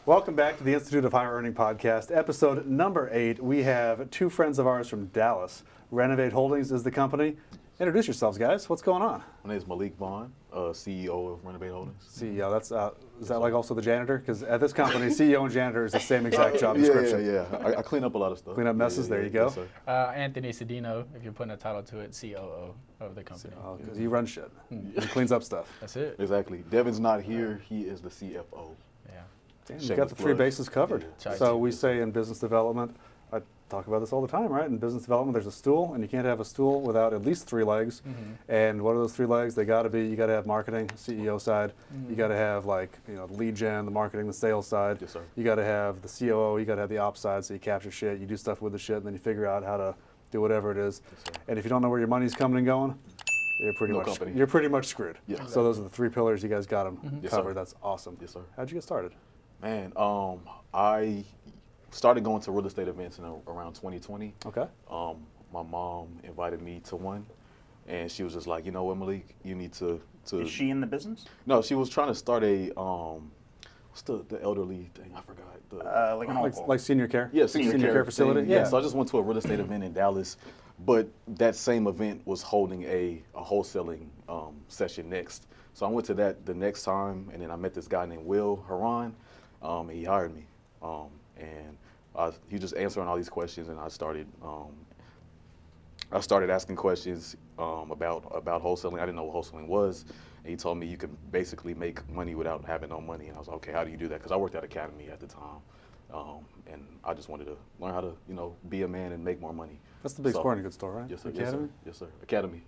Welcome back to the Institute of Higher Earning podcast, episode number 8. We have two friends of ours from Dallas. Renovate Holdings is the company. Introduce yourselves, guys. What's going on? My name is Malik Vaughn, CEO of Renovate Holdings. CEO, that's is that like also the janitor? Because at this company, CEO and janitor is the same exact job description. Yeah. I clean up a lot of stuff. Clean up messes, there you go. Yes, sir. Anthony Cedeno, if you're putting a title to it, COO of the company. Because he runs shit. He cleans up stuff. That's it. Exactly. Devin's not here. He is the CFO. Yeah. Damn, you got the three bases covered. Yeah. So we say in business development, I talk about this all the time, right? In business development, there's a stool, and you can't have a stool without at least 3 legs. And what are those 3 legs? They got to be, you got to have marketing, CEO side. You got to have the lead gen, the marketing, the sales side. Yes, sir. You got to have the COO. You got to have the ops side, so you capture shit, you do stuff with the shit, and then you figure out how to do whatever it is. Yes, and if you don't know where your money's coming and going, you're pretty much screwed. Yeah. So those are the 3 pillars. You guys got them Yes, covered. sir. That's awesome. Yes, sir. How'd you get started? Man, I started going to real estate events in around 2020. Okay. My mom invited me to one, and she was just like, you know what, Malik, you need to. Is she in the business? No, she was trying to start a what's the elderly thing? I forgot. Like an on-call. Like senior care? Yeah, senior care facility. thing. Yeah. So I just went to a real estate event in Dallas, but that same event was holding a wholesaling session next. So I went to that the next time, and then I met this guy named Will Haran, and he hired me. And he just answering all these questions, and I started asking questions about wholesaling. I didn't know what wholesaling was. And he told me you can basically make money without having no money. And I was like, okay, how do you do that? Because I worked at Academy at the time. And I just wanted to learn how to, be a man and make more money. That's the big sporting goods store, right? Yes, sir. Academy? Yes, sir. Academy.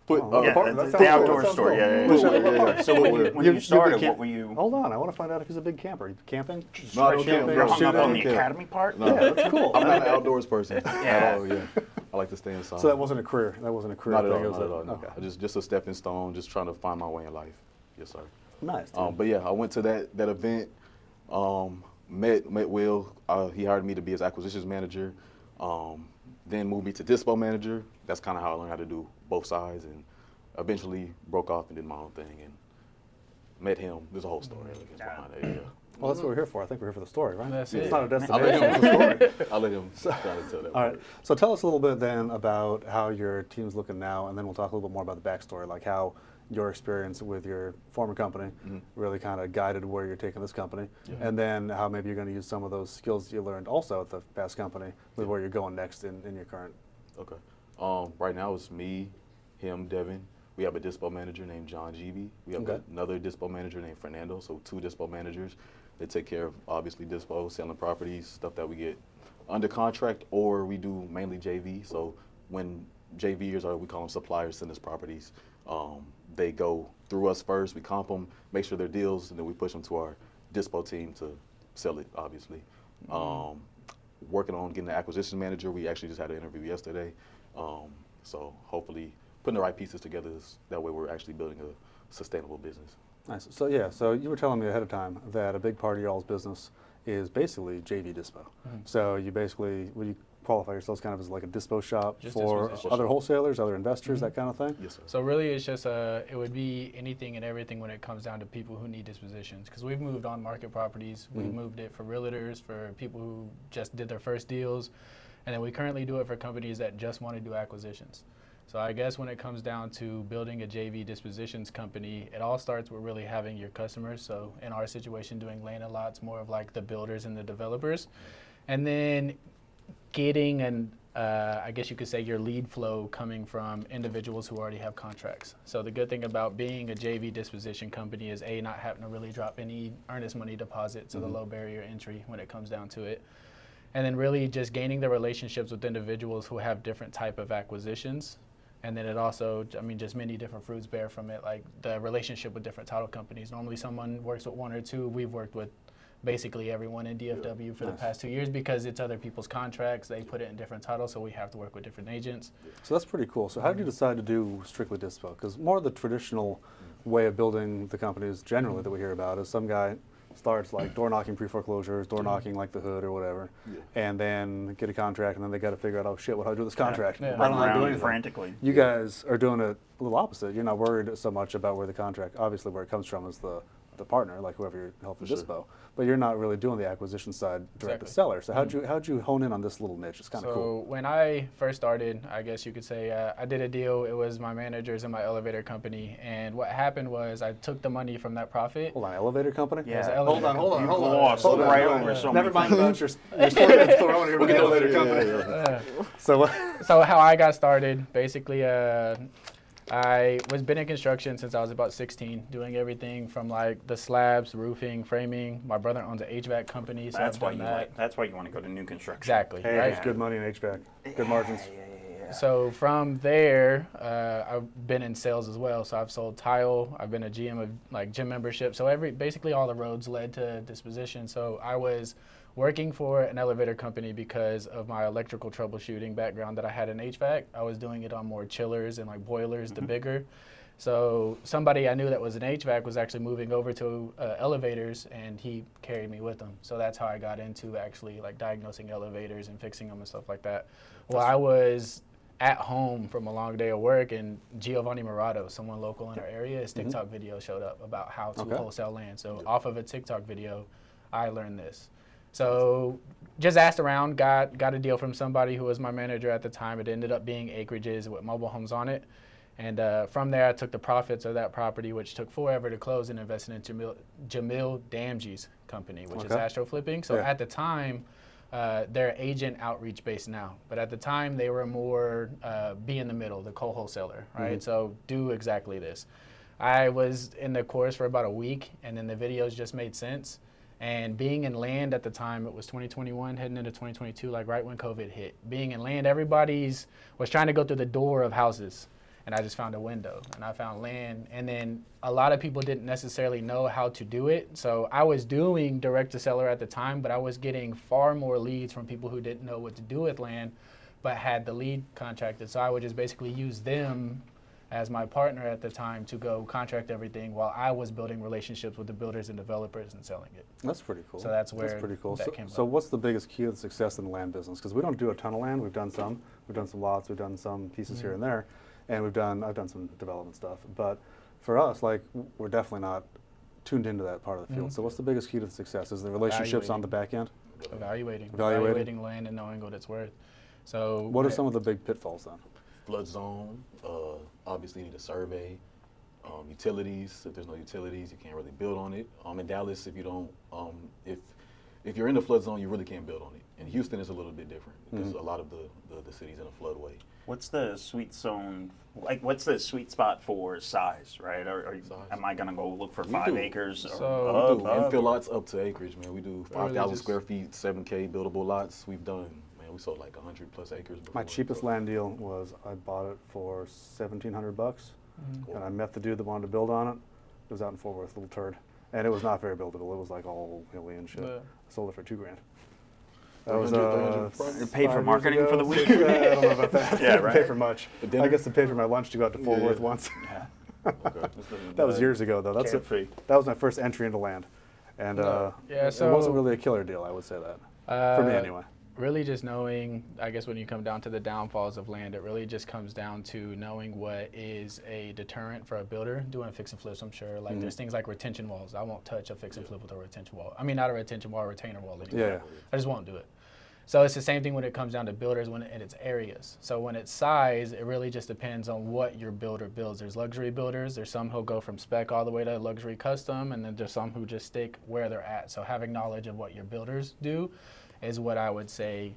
That's the outdoor store. Yeah. So when you started, what were you? Hold on, I want to find out if he's a big camper. Are you camping? No, I don't camp. You're hung up on the Shooting. academy part? No. Yeah, that's cool. I'm not an outdoors person. Yeah. Oh, yeah. I like to stay inside. So that wasn't a career. That wasn't a career Not at thing. all. It was Not at all. No. Okay. Just a stepping stone. Just trying to find my way in life. Yes, sir. Nice. Dude. But yeah, I went to that event. Met Will. He hired me to be his acquisitions manager. Then moved me to dispo manager. That's kind of how I learned how to do both sides, and eventually broke off and did my own thing and met him. There's a whole story behind it. Yeah. Well, that's what we're here for. I think we're here for the story, right? That's It's it. not a I'll let destination. him. It's a story. I'll let him try to tell that. All right. So tell us a little bit then about how your team's looking now, and then we'll talk a little bit more about the backstory, like how your experience with your former company really kind of guided where you're taking this company, and then how maybe you're going to use some of those skills you learned also at the past company with where you're going next in your current. Okay. Right now it's me, him, Devin. We have a dispo manager named John JV. We have another dispo manager named Fernando. So 2 dispo managers. They take care of obviously dispo, selling properties, stuff that we get under contract, or we do mainly JV. So when JVers, or we call them suppliers, send us properties, they go through us first. We comp them, make sure they're deals, and then we push them to our dispo team to sell it, obviously. Working on getting the acquisition manager. We actually just had an interview yesterday. So hopefully putting the right pieces together, that way we're actually building a sustainable business. Nice. So yeah, so you were telling me ahead of time that a big part of y'all's business is basically JV Dispo. So you basically, would you qualify yourselves kind of as like a dispo shop Just for disposition. other wholesalers, other investors, that kind of thing? Yes, sir. So really, it's just it would be anything and everything when it comes down to people who need dispositions. Because we've moved on market properties, we've moved it for realtors, for people who just did their first deals, and then we currently do it for companies that just want to do acquisitions. So I guess when it comes down to building a JV Dispositions company, it all starts with really having your customers. So in our situation, doing land and lots, more of like the builders and the developers, and then getting I guess you could say your lead flow coming from individuals who already have contracts. So the good thing about being a JV disposition company is not having to really drop any earnest money deposit, so the low barrier entry when it comes down to it. And then really just gaining the relationships with individuals who have different type of acquisitions. And then it also, just many different fruits bear from it, like the relationship with different title companies. Normally someone works with 1 or 2. We've worked with basically everyone in DFW for the past 2 years because it's other people's contracts. They put it in different titles, so we have to work with different agents. So that's pretty cool. So how did you decide to do strictly dispo? Because more of the traditional way of building the companies generally that we hear about is some guy starts like door knocking pre-foreclosures, door knocking like the hood or whatever, and then get a contract, and then they got to figure out, oh shit, what do I do with this contract? Yeah. I don't know how to do Around anything. frantically. You guys are doing it a little opposite. You're not worried so much about where the contract, obviously where it comes from is the the partner, like whoever you're helping Sure. dispo, but you're not really doing the acquisition side direct to Exactly. seller. So how'd you hone in on this little niche? It's kind of So cool. when I first started, I guess you could say, I did a deal. It was my managers and my elevator company. And what happened was I took the money from that profit. Hold on, elevator company? It's an Yeah. elevator Hold on. You Hold on. glossed Hold on. right Hold on. over so Never many mind about your story. I want to hear about the elevator company. So So how I got started, basically, I was been in construction since I was about 16, doing everything from like the slabs, roofing, framing. My brother owns an HVAC company, so That's I've why done you that. like. That's why you want to go to new construction. Exactly. hey, Right? there's good money in HVAC, good margins. Yeah. So from there, I've been in sales as well. So I've sold tile. I've been a GM of like gym membership. So basically all the roads led to Disposition. So I was working for an elevator company because of my electrical troubleshooting background that I had in HVAC. I was doing it on more chillers and like boilers, the bigger. So somebody I knew that was in HVAC was actually moving over to elevators, and he carried me with him. So that's how I got into actually like diagnosing elevators and fixing them and stuff like that. Well, I was at home from a long day of work, and Giovanni Murato, someone local in our area, his TikTok video showed up about how to wholesale land. So off of a TikTok video, I learned this. So just asked around, got a deal from somebody who was my manager at the time. It ended up being acreages with mobile homes on it. And from there, I took the profits of that property, which took forever to close, and invested in Jamil Damji's company, which is Astro Flipping. So at the time, they're agent outreach based now. But at the time, they were more be in the middle, the co-wholesaler, right? So do exactly this. I was in the course for about a week, and then the videos just made sense. And being in land at the time, it was 2021, heading into 2022, like right when COVID hit. Being in land, everybody's was trying to go through the door of houses. And I just found a window, and I found land. And then a lot of people didn't necessarily know how to do it. So I was doing direct to seller at the time, but I was getting far more leads from people who didn't know what to do with land, but had the lead contracted. So I would just basically use them as my partner at the time to go contract everything while I was building relationships with the builders and developers and selling it. That's pretty cool. So that's where pretty cool. that So, came so up. what's the biggest key to the success in the land business? Because we don't do a ton of land. We've done some. We've done some lots. We've done some pieces here and there, and I've done some development stuff. But for us, like we're definitely not tuned into that part of the field. So what's the biggest key to the success? Is the relationships on the back end? Evaluating land and knowing what it's worth. So What are some of the big pitfalls then? Flood zone, obviously you need a survey. Utilities, if there's no utilities, you can't really build on it. In Dallas, if you don't, if you're in the flood zone, you really can't build on it. In Houston, it's a little bit different because a lot of the city's in a floodway. What's the sweet zone? Like, what's the sweet spot for size, right? Am I gonna go look for 5 acres? So- We do infill lots up to acreage, man. We do 5,000 just- square feet, 7K buildable lots. We've done, man, we sold like 100 plus acres before. My cheapest land deal was I bought it for $1,700, and I met the dude that wanted to build on it. It was out in Fort Worth, little turd, and it was not very buildable. It was like all hilly and shit. Yeah. I sold it for $2,000. That was 300 Pay for 5 years marketing ago, for the week? 6 I don't know about that. Yeah, Didn't right. pay for much. dinner? I guess I paid for my lunch to go out to Fort Yeah. Worth once. Yeah. Okay. That was years ago, though. That's Camp fee. That was my first entry into land, and Yeah, it so- wasn't really a killer deal. I would say that for me anyway. Really just knowing, I guess when you come down to the downfalls of land, it really just comes down to knowing what is a deterrent for a builder doing fix and flips, I'm sure. Like there's things like retention walls. I won't touch a fix and flip with a retention wall. I mean, not a retention wall, a retainer wall anymore. Yeah. I just won't do it. So it's the same thing when it comes down to builders and its areas. So when it's size, it really just depends on what your builder builds. There's luxury builders. There's some who'll go from spec all the way to luxury custom, and then there's some who just stick where they're at. So having knowledge of what your builders do is what I would say.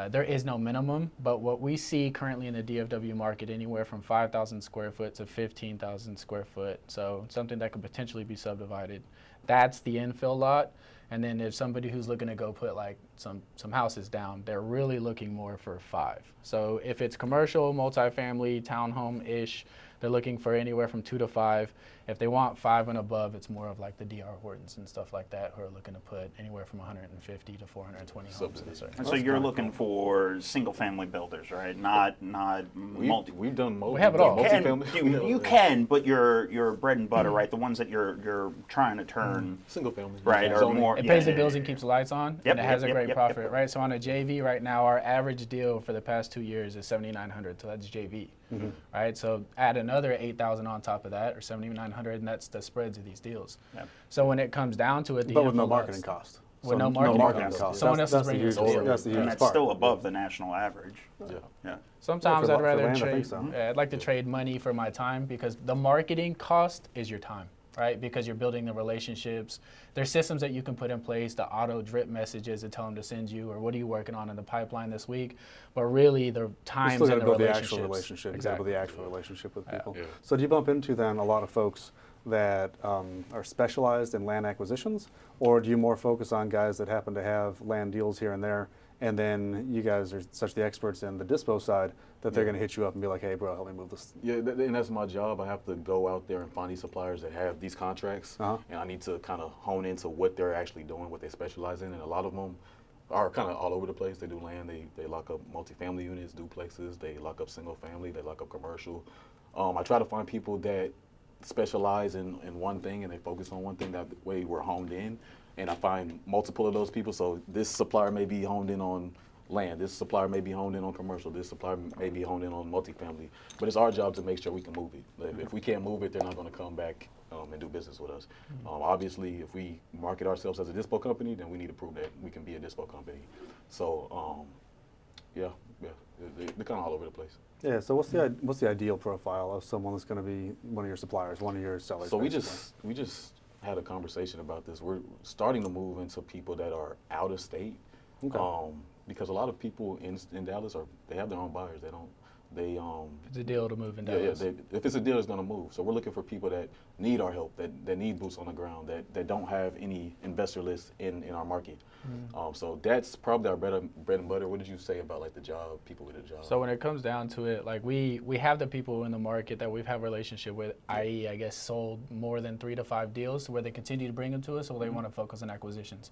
There is no minimum, but what we see currently in the DFW market, anywhere from 5,000 square foot to 15,000 square foot. So something that could potentially be subdivided. That's the infill lot. And then if somebody who's looking to go put like some houses down, they're really looking more for 5. So if it's commercial, multifamily, townhome-ish, they're looking for anywhere from 2 to 5. If they want 5 and above, it's more of like the DR Hortons and stuff like that who are looking to put anywhere from 150 to 420 homes in a certain. And so you're looking for single-family builders, right? Not multi. We've done We have it all. You can, but your bread and butter, right? The ones that you're trying to turn, Single family. right, are Zoning. more. It yeah, pays the yeah, bills yeah. and keeps the lights on, Yep, and it has yep, a great yep, profit, yep. right? So on a JV right now, our average deal for the past 2 years is $7,900, so that's JV. right? So add another 8,000 on top of that, or 7,900, and that's the spreads of these deals. Yep. So when it comes down to it, the But with no influx- marketing cost. With no So marketing cost. Someone That's else is the bringing the hugest- deal. That's the And hugest that's part. still above the national average. Yeah. Yeah. Sometimes Yeah, I'd for rather land, I think trade. so. Yeah, I'd like to trade money for my time, because the marketing cost is your time, right? Because you're building the relationships. There's systems that you can put in place, the auto drip messages that tell them to send you, or what are you working on in the pipeline this week. But really, the You times still got and to the build the relationships. actual relationship. You got to Exactly. build the actual relationship with people. Yeah. So do you bump into then a lot of folks that are specialized in land acquisitions, or do you more focus on guys that happen to have land deals here and there, and then you guys are such the experts in the dispo side that they're Yeah. going to hit you up and be like, hey, bro, help me move this? Yeah, and that's my job. I have to go out there and find these suppliers that have these contracts, Uh-huh. and I need to kind of hone into what they're actually doing, what they specialize in, and a lot of them are kind of all over the place. They do land, they lock up multifamily units, duplexes, they lock up single family, they lock up commercial. I try to find people that specialize in one thing and they focus on one thing. That way we're honed in, and I find multiple of those people. So this supplier may be honed in on land, this supplier may be honed in on commercial, this supplier may be honed in on multifamily, but it's our job to make sure we can move it. If we can't move it, they're not going to come back and do business with us. Obviously, if we market ourselves as a dispo company, then we need to prove that we can be a dispo company. So yeah, they're kind of all over the place. Yeah, so what's the ideal profile of someone that's going to be one of your suppliers, one of your sellers? So we basically? just had a conversation about this. We're starting to move into people that are out of state, Okay. because a lot of people in Dallas they have their own buyers. It's a deal to move in Yeah, Dallas. if it's a deal, it's going to move. So we're looking for people that need our help, that need boots on the ground, that don't have any investor lists in our market. So that's probably our bread and butter. What did you say about like the job, people with a job? So when it comes down to it, like we have the people in the market that we've had a relationship with, i.e. I guess sold more than 3 to 5 deals, where they continue to bring them to us, or they want to focus on acquisitions.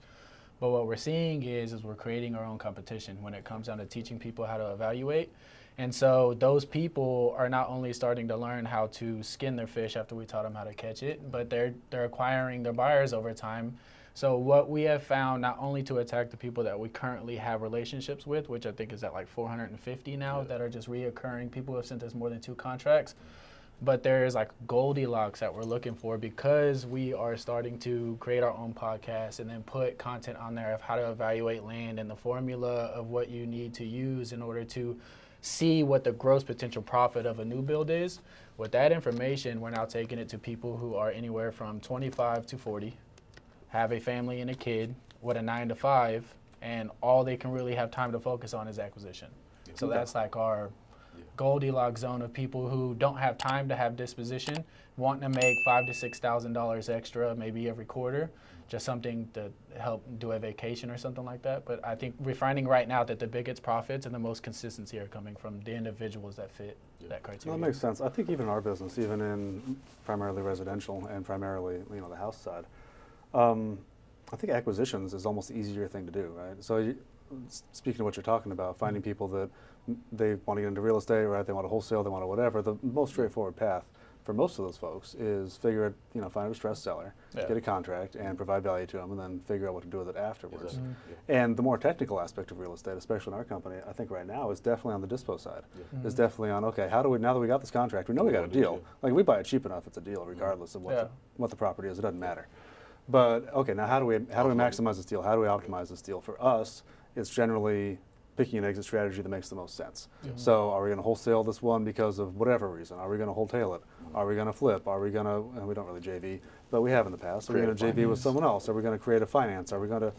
But what we're seeing is we're creating our own competition when it comes down to teaching people how to evaluate. And so those people are not only starting to learn how to skin their fish after we taught them how to catch it, but they're acquiring their buyers over time. So what we have found, not only to attack the people that we currently have relationships with, which I think is at like 450 now, that are just reoccurring people who have sent us more than 2 contracts, but there is like Goldilocks that we're looking for, because we are starting to create our own podcast and then put content on there of how to evaluate land and the formula of what you need to use in order to see what the gross potential profit of a new build is. With that information, we're now taking it to people who are anywhere from 25 to 40, have a family and a kid with a 9 to 5, and all they can really have time to focus on is acquisition. So that's like our Goldilocks zone of people who don't have time to have disposition, wanting to make $5,000 to $6,000 extra maybe every quarter, just something to help do a vacation or something like that. But I think we're finding right now that the biggest profits and the most consistency are coming from the individuals that fit that criteria. That makes sense. I think even in our business, even in primarily residential and primarily the house side, I think acquisitions is almost the easier thing to do, right? So speaking of what you're talking about, finding people that they want to get into real estate, right? They want to wholesale, they want to whatever. The most straightforward path for most of those folks is find a distressed seller, get a contract, and provide value to them, and then figure out what to do with it afterwards. Exactly. And the more technical aspect of real estate, especially in our company, I think right now is definitely on the dispo side. Is definitely on, okay, how do we, now that we got this contract, we know we got a deal. Like, we buy it cheap enough, it's a deal regardless of what the property is. It doesn't matter. But okay, now how do we maximize this deal? How do we optimize this deal? For us, it's generally picking an exit strategy that makes the most sense. So are we going to wholesale this one because of whatever reason? Are we going to wholesale it? Are we going to flip? Are we going to, and we don't really JV, but we have in the past. Are we going to JV with someone else? Are we going to create a finance? Are we going to,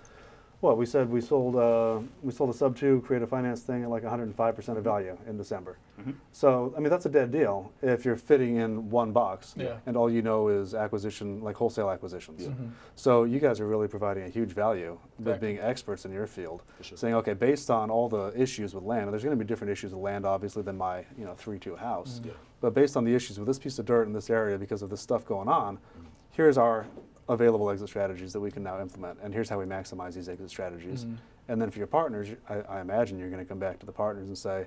what we said we sold a sub 2 creative finance thing at like 105% of value in December. So I mean, that's a dead deal if you're fitting in one box and all you know is acquisition, like wholesale acquisitions. So you guys are really providing a huge value with being experts in your field, saying, okay, based on all the issues with land, and there's going to be different issues with land obviously than my 3-2 house, but based on the issues with this piece of dirt in this area because of this stuff going on, here's our available exit strategies that we can now implement, and here's how we maximize these exit strategies. And then for your partners, I imagine you're going to come back to the partners and say,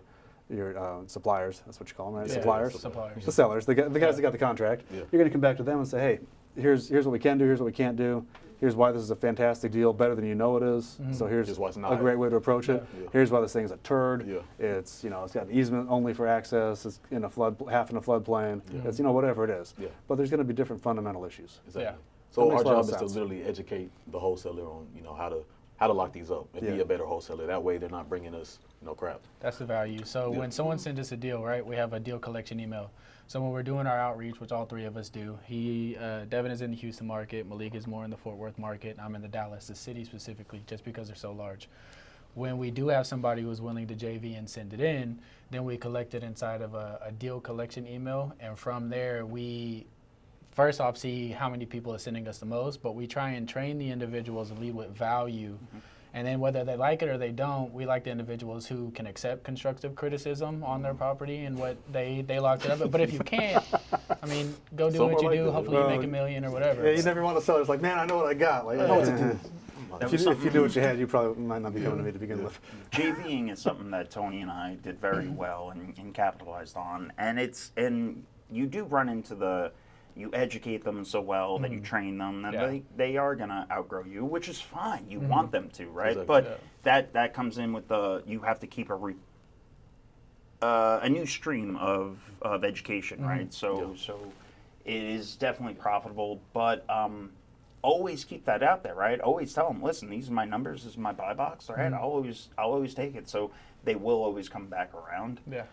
your suppliers, that's what you call them, right? Yeah, Suppliers. suppliers. The sellers, the guys that got the contract. You're going to come back to them and say, hey, here's what we can do, here's what we can't do. Here's why this is a fantastic deal, better than you know it is. So here's Here's why it's a not. great way to approach it. Yeah. Here's why this thing's a turd. Yeah. It's it's got an easement only for access. It's in a half in a floodplain. It's whatever it is. Yeah. But there's going to be different fundamental issues. Exactly. Yeah. That So makes our a lot job of is to sense. literally educate the wholesaler on how to lock these up and be Yeah. a better wholesaler. That way they're not bringing us crap. That's the value. So when someone sends us a deal, right, we have a deal collection email. So when we're doing our outreach, which all three of us do, Devin is in the Houston market, Malik is more in the Fort Worth market, and I'm in the Dallas, the city specifically, just because they're so large. When we do have somebody who's willing to JV and send it in, then we collect it inside of a deal collection email, and from there we first off see how many people are sending us the most, but we try and train the individuals to lead with value. And then whether they like it or they don't, we like the individuals who can accept constructive criticism on their property and what they locked it up. But if you can't, I mean, go do Some what are you like do. that. Hopefully you make $1 million or whatever. Yeah, you never want to sell. It's like, man, I know what I got. Like, know what to do. If you knew what you had, you probably might not be coming to me to begin with. JVing is something that Tony and I did very well and capitalized on, and you do run into you educate them so well that you train them that they are gonna outgrow you, which is fine. You want them to, right? Exactly. But that comes in with you have to keep a new stream of education, right? So it is definitely profitable, but always keep that out there, right? Always tell them, listen, these are my numbers, this is my buy box, all right? I'll always take it. So they will always come back around. Yeah.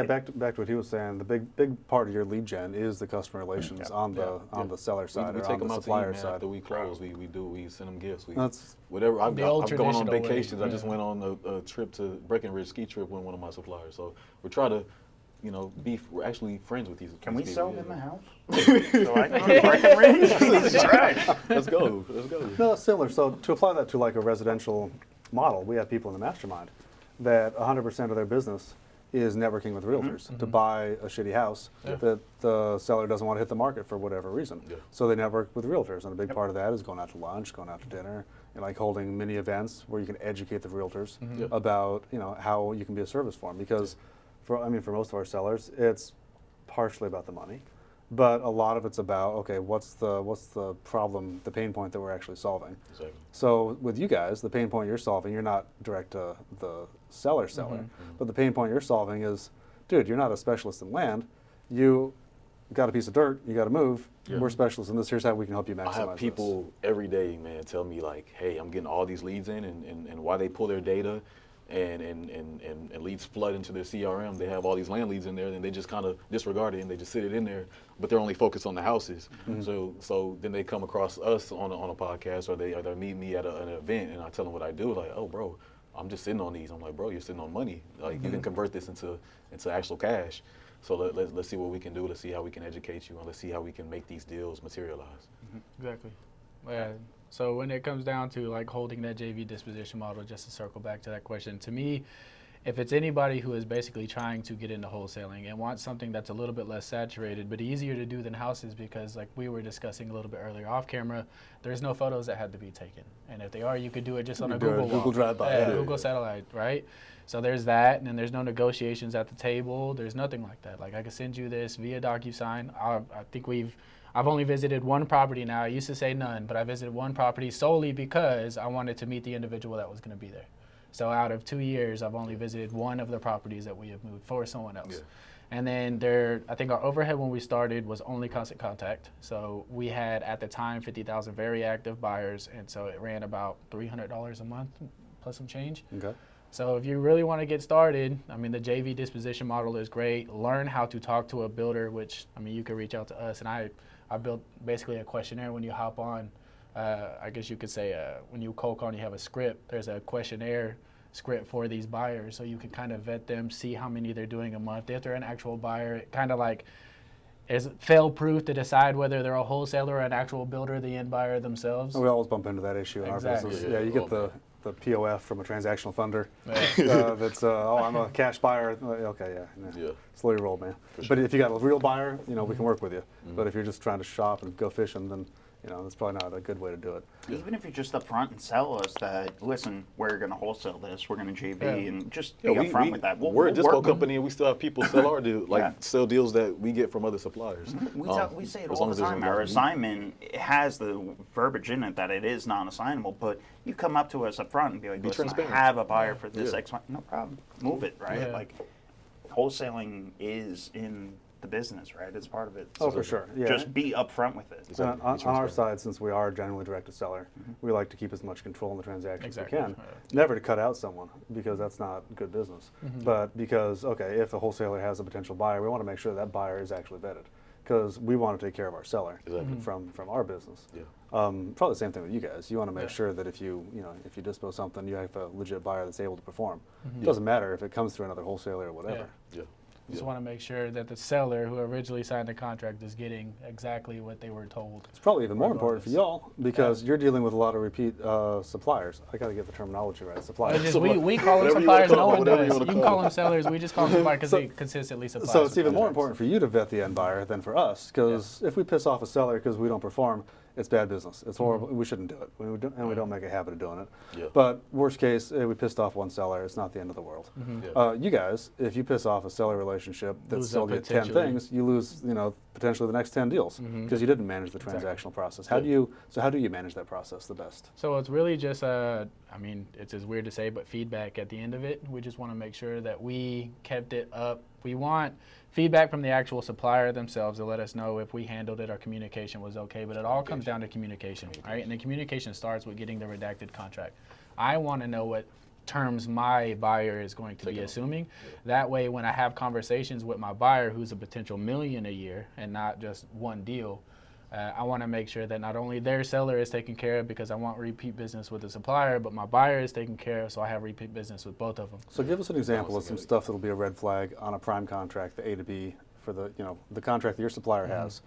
Back to what he was saying. The big part of your lead gen is the customer relations on the seller side We or take on them the out to eat, supplier man. side. After we close, we send them gifts. That's Whatever. I've The old gone on traditional way. vacations. I just went on a trip to Breckenridge ski trip with one of my suppliers. So we try to, we're actually friends with these. Can we these sell people, them yeah. a house? So I can go to Breckenridge? All right. Let's go. Let's go. No, it's similar. So to apply that to like a residential model, we have people in the mastermind that 100% of their business is networking with realtors to buy a shitty house that the seller doesn't want to hit the market for whatever reason. Yeah. So they network with realtors, and a big part of that is going out to lunch, going out to dinner, and like holding mini events where you can educate the realtors about how you can be a service for them. Because for most of our sellers, it's partially about the money, but a lot of it's about, okay, what's the problem, the pain point that we're actually solving. Exactly. So with you guys, the pain point you're solving, you're not direct to the seller, but the pain point you're solving is, dude, you're not a specialist in land. You got a piece of dirt, you got to move. We're specialists in this. Here's how we can help you maximize I have people every day, man, tell me like, hey, I'm getting all these leads in, and why they pull their data and leads flood into their CRM. They have all these land leads in there, and they just kind of disregard it, and they just sit it in there, but they're only focused on the houses. So then they come across us on a podcast, or they meet me at an event, and I tell them what I do. Like, oh, bro, I'm just sitting on these. I'm like, bro, you're sitting on money. Like, you can convert this into actual cash. So let's see what we can do. Let's see how we can educate you, and let's see how we can make these deals materialize. Exactly. Yeah. So when it comes down to like holding that JV disposition model, just to circle back to that question, to me, if it's anybody who is basically trying to get into wholesaling and wants something that's a little bit less saturated but easier to do than houses, because like we were discussing a little bit earlier off camera, there's no photos that had to be taken. And if they are, you could do it just on a Google walk. Google Drive-by. Google Satellite, right? So there's that, and then there's no negotiations at the table. There's nothing like that. Like I could send you this via DocuSign. I think I've only visited one property now. I used to say none, but I visited one property solely because I wanted to meet the individual that was going to be there. So out of 2 years, I've only visited one of the properties that we have moved for someone else. Yeah. And then I think our overhead when we started was only constant contact. So we had at the time 50,000 very active buyers, and so it ran about $300 a month plus some change. Okay. So if you really want to get started, I mean, the JV disposition model is great. Learn how to talk to a builder, which, I mean, you can reach out to us. And I built basically a questionnaire when you hop on. I guess you could say when you cold call and you have a script, there's a questionnaire script for these buyers. So you can kind of vet them, see how many they're doing a month. If they're an actual buyer, it kind of like is fail-proof to decide whether they're a wholesaler or an actual builder, the end buyer themselves. We always bump into that issue in our business. Yeah, you get the POF from a transactional funder that's, I'm a cash buyer. Okay, yeah. Slow your roll, man. But if you got a real buyer, we can work with you. But if you're just trying to shop and go fishing, then That's probably not a good way to do it. Even if you just upfront and sell us that, listen, we're going to wholesale this, we're going to JV, and just be upfront with that. We're a dispo work company, and we still have people sell our deals, sell deals that we get from other suppliers. We say it as all long the as there's time. no Our guarantee. assignment has the verbiage in it that it is non-assignable, but you come up to us up front and be like, listen, transparent. I have a buyer for this Yeah. X, Y, no problem. Move it, right? Yeah. Like, wholesaling is in the business, right? It's part of it. Oh, So for sure. Yeah. Just be upfront with it. So Exactly. on Be our transparent. side, since we are generally direct to seller, we like to keep as much control in the transaction Exactly. as we can. Yeah. Never to cut out someone, because that's not good business. But because, okay, if a wholesaler has a potential buyer, we want to make sure that buyer is actually vetted, because we want to take care of our seller Exactly. from our business. Yeah. Probably the same thing with you guys. You want to make Yeah. sure that if you dispo something, you have a legit buyer that's able to perform. It doesn't matter if it comes through another wholesaler or whatever. Yeah. Just want to make sure that the seller who originally signed the contract is getting exactly what they were told. It's probably even more important for Regardless. y'all, because you're dealing with a lot of repeat suppliers. I got to get the terminology right. Suppliers. It's just, we call them Whatever you wanna suppliers, no call one them, whatever you does. You wanna can call call them sellers, we just call them suppliers because they consistently supply. So us it's even with more contracts. important for you to vet the end buyer than for us, because if we piss off a seller because we don't perform, it's bad business. It's horrible. We shouldn't do it, and we don't make a habit of doing it. Yeah. But worst case, we pissed off one seller. It's not the end of the world. Yeah. You guys, if you piss off a seller relationship that's Lose sold up you 10 potentially. things, you lose potentially the next 10 deals because you didn't manage the transactional process. How do you manage that process the best? So it's really just, it's as weird to say, but feedback at the end of it. We just want to make sure that we kept it up. We want feedback from the actual supplier themselves to let us know if we handled it, our communication was okay, but it all comes down to communication, right? And the communication starts with getting the redacted contract. I want to know what terms my buyer is going to be assuming. That way, when I have conversations with my buyer who's a potential million a year and not just one deal, I want to make sure that not only their seller is taken care of because I want repeat business with the supplier, but my buyer is taken care of, so I have repeat business with both of them. So give us an example of some stuff that'll be a red flag on a prime contract, the A to B, for the the contract that your supplier has.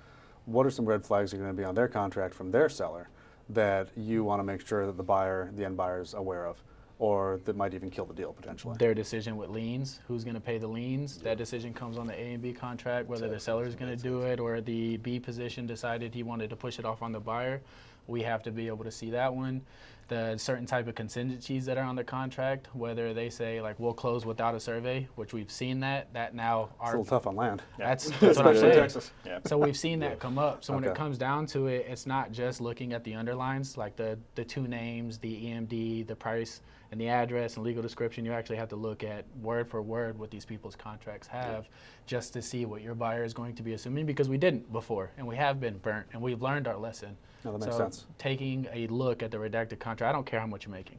What are some red flags that are going to be on their contract from their seller that you want to make sure that the end buyer is aware of, or that might even kill the deal potentially? Their decision with liens, who's going to pay the liens, that decision comes on the A and B contract, whether the seller is going to do it or the B position decided he wanted to push it off on the buyer. We have to be able to see that one. The certain type of contingencies that are on the contract, whether they say like we'll close without a survey, which we've seen that now It's a little tough on land. that's what I'm Especially in saying. Texas. Yeah. So we've seen that come up. So when it Okay. comes down to it, it's not just looking at the underlines, like the two names, the EMD, the price, and the address and legal description. You actually have to look at word for word what these people's contracts have just to see what your buyer is going to be assuming, because we didn't before and we have been burnt and we've learned our lesson. No, that makes So sense. taking a look at the redacted contract, I don't care how much you're making.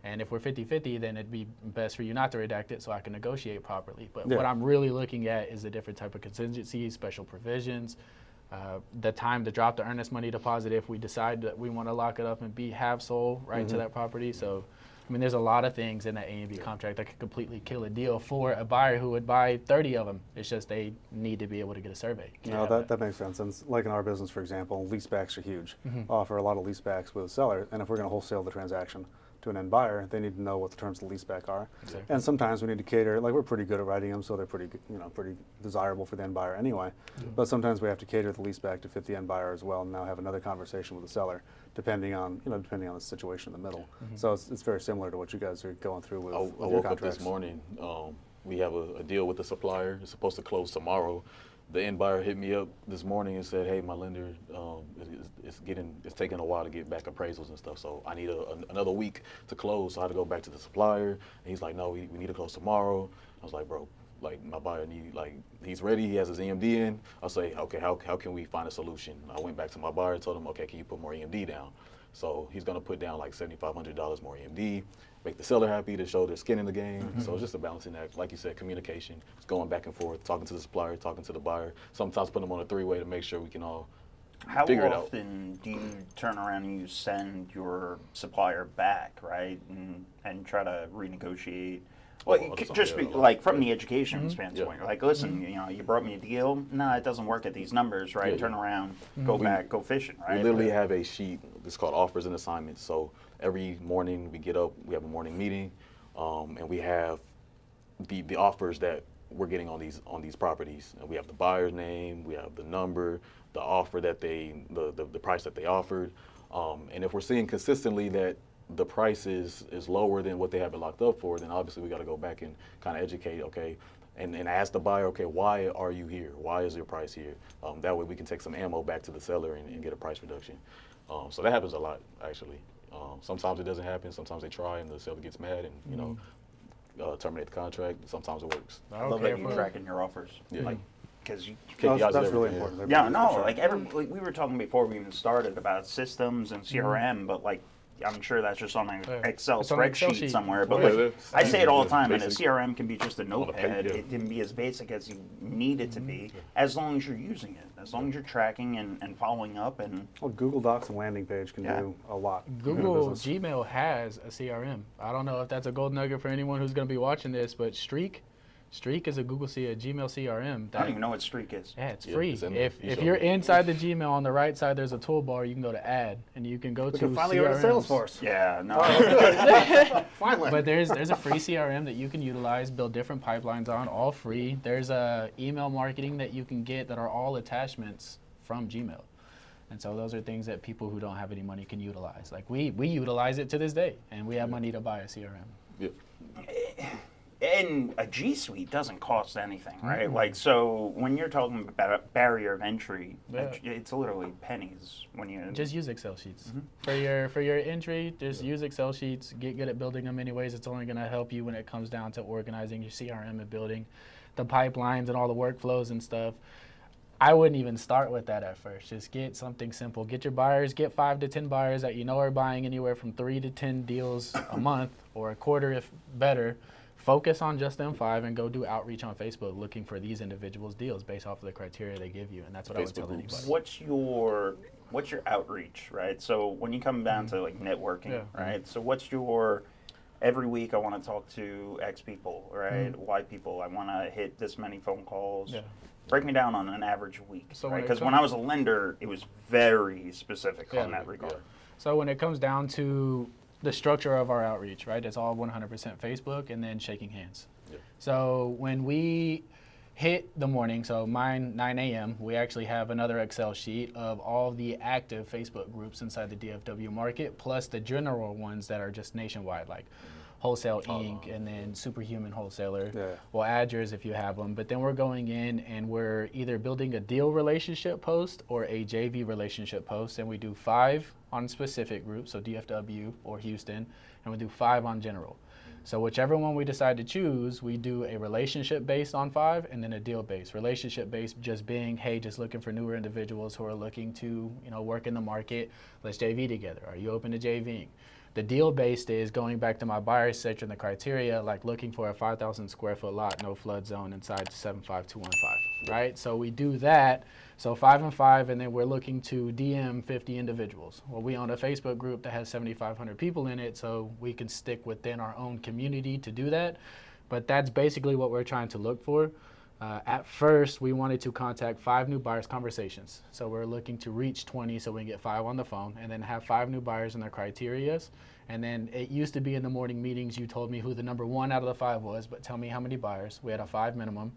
And if we're 50-50, then it'd be best for you not to redact it so I can negotiate properly. But what Yeah. I'm really looking at is the different type of contingencies, special provisions, the time to drop the earnest money deposit if we decide that we want to lock it up and have sold right to that property. So, I mean, there's a lot of things in that A and B contract that could completely kill a deal for a buyer who would buy 30 of them. It's just they need to be able to get a survey. Can't No, have that makes sense. And like in our business, for example, leasebacks are huge. Mm-hmm. Offer a lot of leasebacks with a seller, and if we're going to wholesale the transaction to an end buyer, they need to know what the terms of the leaseback are. Exactly. And sometimes we need to cater, like we're pretty good at writing them, so they're pretty desirable for the end buyer anyway. But sometimes we have to cater the leaseback to fit the end buyer as well, and now have another conversation with the seller, depending on the situation in the middle. So it's very similar to what you guys are going through with I your woke up contracts. this morning. We have a deal with the supplier. It's supposed to close tomorrow. The end buyer hit me up this morning and said, "Hey, my lender, it's taking a while to get back appraisals and stuff. So I need another week to close. So I had to go back to the supplier." And he's like, "No, we need to close tomorrow." I was like, "Bro, like my buyer he's ready. He has his EMD in." I was like, "Okay, how can we find a solution?" I went back to my buyer and told him, "Okay, can you put more EMD down?" So he's gonna put down like $7,500 more EMD, make the seller happy to show their skin in the game. So it's just a balancing act. Like you said, communication. It's going back and forth, talking to the supplier, talking to the buyer. Sometimes put them on a three-way to make sure we can all How figure it out. often do you turn around and you send your supplier back, right, and try to renegotiate? Well, I'll it could just just be unfair a lot. like from the education standpoint. Like, listen, you brought me a deal. No, it doesn't work at these numbers, right? Yeah, Turn around, go back, go fishing, right? We literally have a sheet. It's called offers and assignments. So every morning we get up, we have a morning meeting, and we have the offers that we're getting on these properties. And we have the buyer's name, we have the number, the offer that the price that they offered. And if we're seeing consistently that the price is lower than what they have it locked up for, then obviously we got to go back and kind of educate, okay, and ask the buyer, okay, why are you here? Why is your price here? That way we can take some ammo back to the seller and get a price reduction. So that happens a lot, actually. Sometimes it doesn't happen. Sometimes they try and the seller gets mad and, you know, terminate the contract. Sometimes it works. I love that you're tracking your offers. Yeah. Like, because you. KPIs That's is really everything, important. Yeah, no, For sure. like we were talking before we even started about systems and CRM, but like I'm sure that's just on an Excel It's on an Excel spreadsheet sheet. somewhere. But Yeah, like, that's- I say it all the that's time, and a basic. CRM can be just a the notepad. page, yeah. It can be as basic as you need it to be, as long as you're using it, as long as you're tracking and following up. And Well, Google Docs and landing page can Yeah. do a lot. in your Google business. Gmail has a CRM. I don't know if that's a gold nugget for anyone who's going to be watching this, but Streak is a Gmail CRM. I don't even know what Streak is. Yeah, it's Yeah, free. it's in there. If You if show you're me. inside the Gmail on the right side, there's a toolbar. You can go to Add, and you can go We to can finally go to CRMs. Salesforce. Yeah, no. Finally. But there's a free CRM that you can utilize, build different pipelines on, all free. There's email marketing that you can get that are all attachments from Gmail. And so those are things that people who don't have any money can utilize. Like we utilize it to this day, and we have money to buy a CRM. Yeah. And a G Suite doesn't cost anything, right? Like, so when you're talking about barrier of entry, Yeah. it's literally pennies when you Just use Excel sheets for your entry. Just use Excel sheets. Get good at building them. Anyways, it's only going to help you when it comes down to organizing your CRM and building the pipelines and all the workflows and stuff. I wouldn't even start with that at first. Just get something simple. Get your buyers. Get 5 to 10 buyers that you know are buying anywhere from 3 to 10 deals a month or a quarter, if better. Focus on just them 5 and go do outreach on Facebook looking for these individuals' deals based off of the criteria they give you. And that's what I would Facebook tell groups. anybody. what's your outreach, right? So when you come down to like networking, Yeah. right? So what's your every week I want to talk to X people, right? Y people. I want to hit this many phone calls. Yeah. Break me down on an average week, So right? when it Because when comes- I was a lender, it was very specific Yeah. on that regard. Yeah. So when it comes down to the structure of our outreach, right, it's all 100% Facebook and then shaking hands. Yeah. So when we hit the morning, so mine 9 a.m., we actually have another Excel sheet of all the active Facebook groups inside the DFW market, plus the general ones that are just nationwide, like Wholesale Inc. and then Superhuman Wholesaler. Yeah. We'll add yours if you have them, but then we're going in and we're either building a deal relationship post or a JV relationship post, and we do 5 on specific groups, so DFW or Houston, and we do 5 on general. So whichever one we decide to choose, we do a relationship based on 5 and then a deal based. Relationship based just being, hey, just looking for newer individuals who are looking to, work in the market. Let's JV together. Are you open to JVing? The deal based is going back to my buyer section, the criteria, like looking for a 5,000 square foot lot, no flood zone inside 75215, right? So we do that. So 5 and 5, and then we're looking to DM 50 individuals. Well, we own a Facebook group that has 7,500 people in it, so we can stick within our own community to do that. But that's basically what we're trying to look for. At first, we wanted to contact 5 new buyers conversations. So we're looking to reach 20 so we can get 5 on the phone and then have 5 new buyers and their criterias. And then it used to be in the morning meetings, you told me who the number 1 out of the 5 was, but tell me how many buyers. We had a 5 minimum.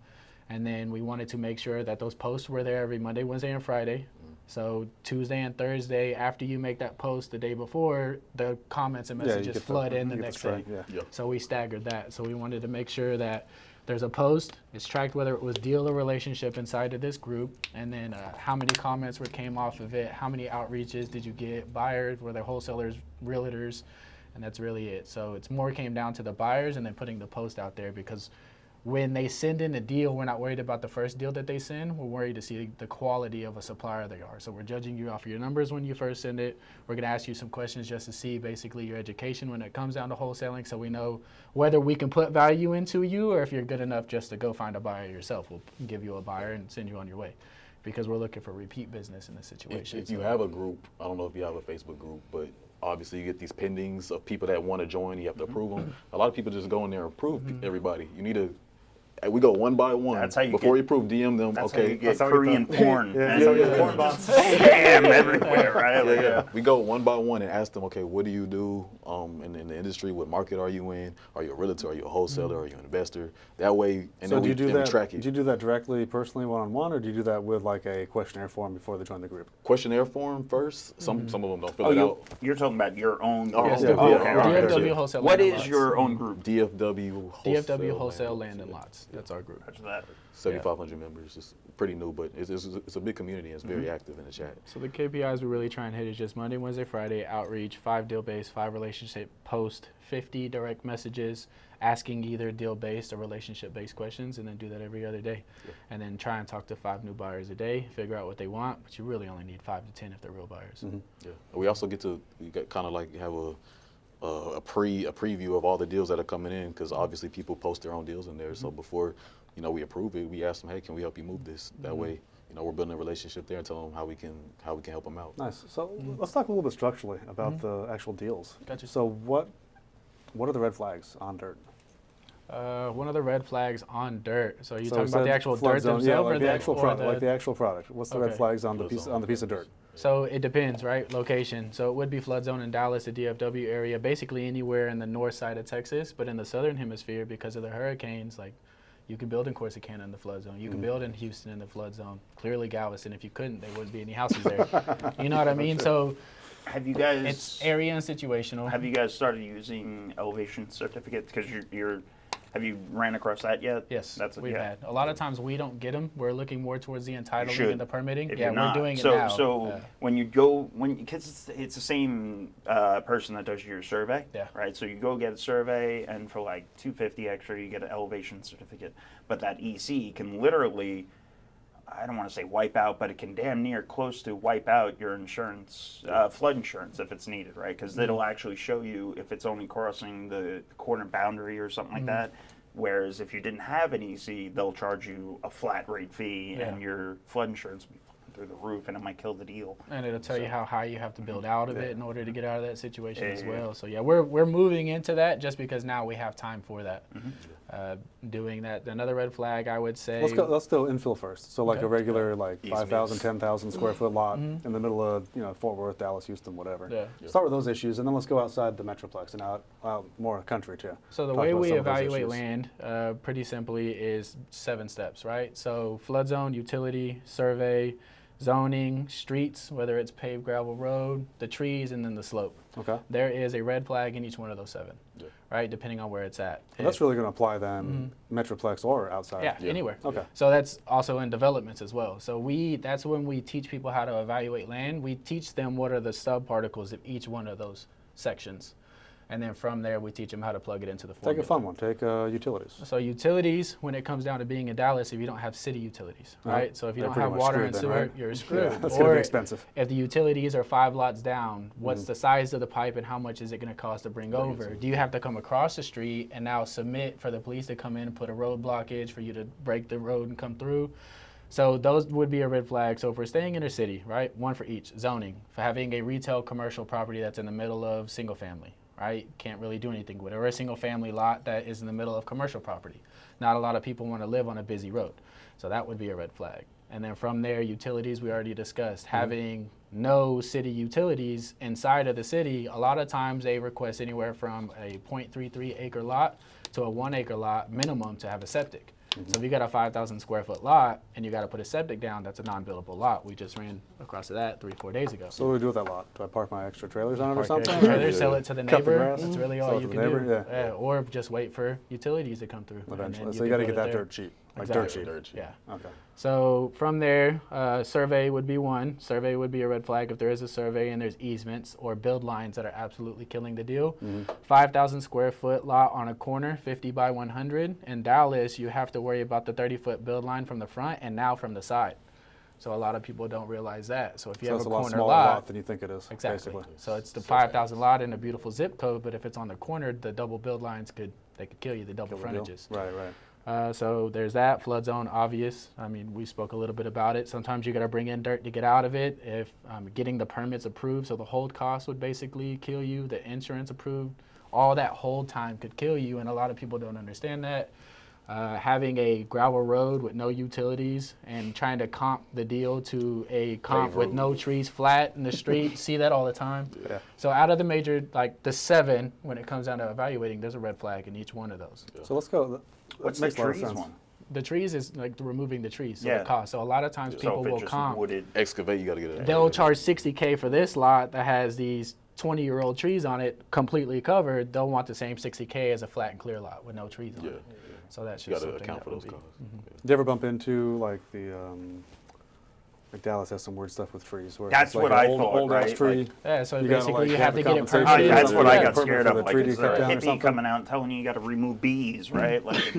And then we wanted to make sure that those posts were there every Monday, Wednesday, and Friday. So Tuesday and Thursday, after you make that post the day before, the comments and Yeah, messages you get flood in you the get next strike, day. Yeah. Yeah. So we staggered that. So we wanted to make sure that there's a post, it's tracked whether it was deal or relationship inside of this group, and then how many comments came off of it, how many outreaches did you get, buyers, were there wholesalers, realtors, and that's really it. So it's more came down to the buyers and then putting the post out there, because when they send in a deal, we're not worried about the first deal that they send. We're worried to see the quality of a supplier they are. So we're judging you off of your numbers when you first send it. We're going to ask you some questions just to see basically your education when it comes down to wholesaling, so we know whether we can put value into you or if you're good enough just to go find a buyer yourself. We'll give you a buyer and send you on your way, because we're looking for repeat business in this situation. If you have a group, I don't know if you have a Facebook group, but obviously you get these pendings of people that want to join. You have to approve them. A lot of people just go in there and approve everybody. You need to we go one by one. That's how you before get- we approve, DM them. That's Okay. how you get how we Korean get porn. Yeah, man. so we get porn bots. Bam, everywhere, right? Like, Yeah. We go one by one and ask them, okay, what do you do in the industry? What market are you in? Are you a realtor? Are you a wholesaler? Are you an investor? That way, and So then do you do then we that? track Do it. you do that directly, personally, one-on-one, or do you do that with like a questionnaire form before they join the group? Questionnaire form first. Some of them don't fill Oh, it out. you're talking about your own. Oh, Yes, yeah, the yeah, DFW yeah, yeah, yeah. Wholesale. What Land and is Lots. your own group? DFW Wholesale. DFW Wholesale Land and Lots? That's our group. Roger that. 7,500 members. It's pretty new, but it's a big community and it's very active in the chat. So the KPIs we really try and hit is just Monday, Wednesday, Friday outreach, 5 deal-based, 5 relationship post, 50 direct messages, asking either deal-based or relationship-based questions, and then do that every other day. Yeah. And then try and talk to 5 new buyers a day, figure out what they want, but you really only need 5 to 10 if they're real buyers. Yeah. We also get to kind of like have a preview of all the deals that are coming in, because obviously people post their own deals in there. So before we approve it, we ask them, hey, can we help you move this? That way, we're building a relationship there and tell them how we can help them out. Nice. So let's talk a little bit structurally about the actual deals. Gotcha. So what are the red flags on dirt? One of the red flags on dirt. So are you So talking it about the said actual flood dirt zone. themselves, Yeah, like or the actual or product. Like the actual product. What's the red Okay. flags on the Flood piece zone. on the piece of dirt? So it depends, right? Location. So it would be flood zone in Dallas, the DFW area, basically anywhere in the north side of Texas. But in the southern hemisphere, because of the hurricanes, like you could build in Corsicana in the flood zone. You could build in Houston in the flood zone. Clearly Galveston. If you couldn't, there wouldn't be any houses there. You know what I mean? So Have you guys? it's area and situational. Have you guys started using elevation certificates? Because have you ran across that yet? Yes, we've yeah. had. A lot of times we don't get them. We're looking more towards the entitlement should, and the permitting. If Yeah, you're we're not. doing so, it now. So when you go, because it's the same person that does your survey, Yeah. right? So you go get a survey, and for like $250 extra, you get an elevation certificate. But that EC can literally, I don't want to say wipe out, but it can damn near close to wipe out your insurance, flood insurance if it's needed, right? Because it'll actually show you if it's only crossing the corner boundary or something like that. Whereas if you didn't have an EC, they'll charge you a flat rate fee, Yeah. and your flood insurance will be fucking through the roof, and it might kill the deal. And it'll tell you how high you have to build out of it in order to get out of that situation as Yeah. well. So yeah, we're moving into that just because now we have time for that. Doing that. Another red flag I would say. Let's do infill first. So like Okay. a regular like Easements. 5,000, 10,000 square foot lot in the middle of Fort Worth, Dallas, Houston, whatever. Yeah. Start with those issues, and then let's go outside the metroplex and out more country too. So the Talk way about we some of those evaluate issues. land, pretty simply, is 7 steps, right? So flood zone, utility, survey, zoning, streets, whether it's paved gravel road, the trees, and then the slope. Okay. There is a red flag in each one of those 7, Yeah. right? Depending on where it's at. And that's If- really going to apply then metroplex or outside. Yeah, Yeah. anywhere. Okay. So that's also in developments as well. So that's when we teach people how to evaluate land. We teach them what are the subparticles of each one of those sections. And then from there, we teach them how to plug it into the Take formula. a fun one. Take utilities. So utilities, when it comes down to being in Dallas, if you don't have city utilities, right? So if you They're don't pretty have much water screwed and then, sewer, right? you're screwed. Yeah, that's going to Or be expensive. if the utilities are 5 lots down, what's the size of the pipe and how much is it going to cost to bring over? Do you have to come across the street and now submit for the police to come in and put a road blockage for you to break the road and come through? So those would be a red flag. So if we're staying in a city, right, one for each. Zoning, for having a retail commercial property that's in the middle of single family, right? Can't really do anything with it. Or a single family lot that is in the middle of commercial property. Not a lot of people want to live on a busy road. So that would be a red flag. And then from there, utilities we already discussed. Having no city utilities inside of the city, a lot of times they request anywhere from a 0.33 acre lot to a 1 acre lot minimum to have a septic. So if you got a 5,000 square foot lot and you got to put a septic down, that's a non-buildable lot. We just ran across that 3-4 days ago. So what do we do with that lot? Do I park my extra trailers on it or Park something? your trailer, sell it to the Cut the neighbor. grass, That's really sell all it you to can the do. neighbor, yeah. Or just wait for utilities to come through. and then Eventually. you So you got to build get it that there. dirt cheap. Like Exactly. dirt cheap. Yeah. Okay. So from there, survey would be one. Survey would be a red flag if there is a survey and there's easements or build lines that are absolutely killing the deal. 5,000 square foot lot on a corner, 50 by 100. In Dallas, you have to worry about the 30-foot build line from the front and now from the side. So a lot of people don't realize that. So if you So have it's a a lot corner smaller lot than you think it is, exactly. basically. So it's the 5,000 lot in a beautiful zip code, but if it's on the corner, the double build lines could kill you, the double Kill the deal. frontages. Right, right. So there's that. Flood zone, obvious. I mean, we spoke a little bit about it. Sometimes you got to bring in dirt to get out of it. If getting the permits approved, so the hold cost would basically kill you. The insurance approved, all that hold time could kill you, and a lot of people don't understand that. having a gravel road with no utilities and trying to comp the deal to a comp with no trees flat in the street. See that all the time. Yeah. So out of the major, like the 7, when it comes down to evaluating, there's a red flag in each one of those. So let's go. What's Makes the a lot of trees sense. one? The trees is like removing the trees, so Yeah. the cost. So a lot of times So people if it's will just comp. wooded, Excavate, you got to get it. They'll charge $60K for this lot that has these 20-year-old trees on it completely covered. They'll want the same $60K as a flat and clear lot with no trees on Yeah. it. So that's You just got to something account that for would those be- costs. Did you ever bump into like the like Dallas has some weird stuff with trees? Where That's it's like what an I old, thought, old ass right? tree. Like- Yeah, so You gotta, basically like, you have have a to get it compensation. permitted. that's what I Yeah, got permit scared for of. the Like, tree to it's cut a down or hippie something. coming out and telling you got to remove bees, right? Like,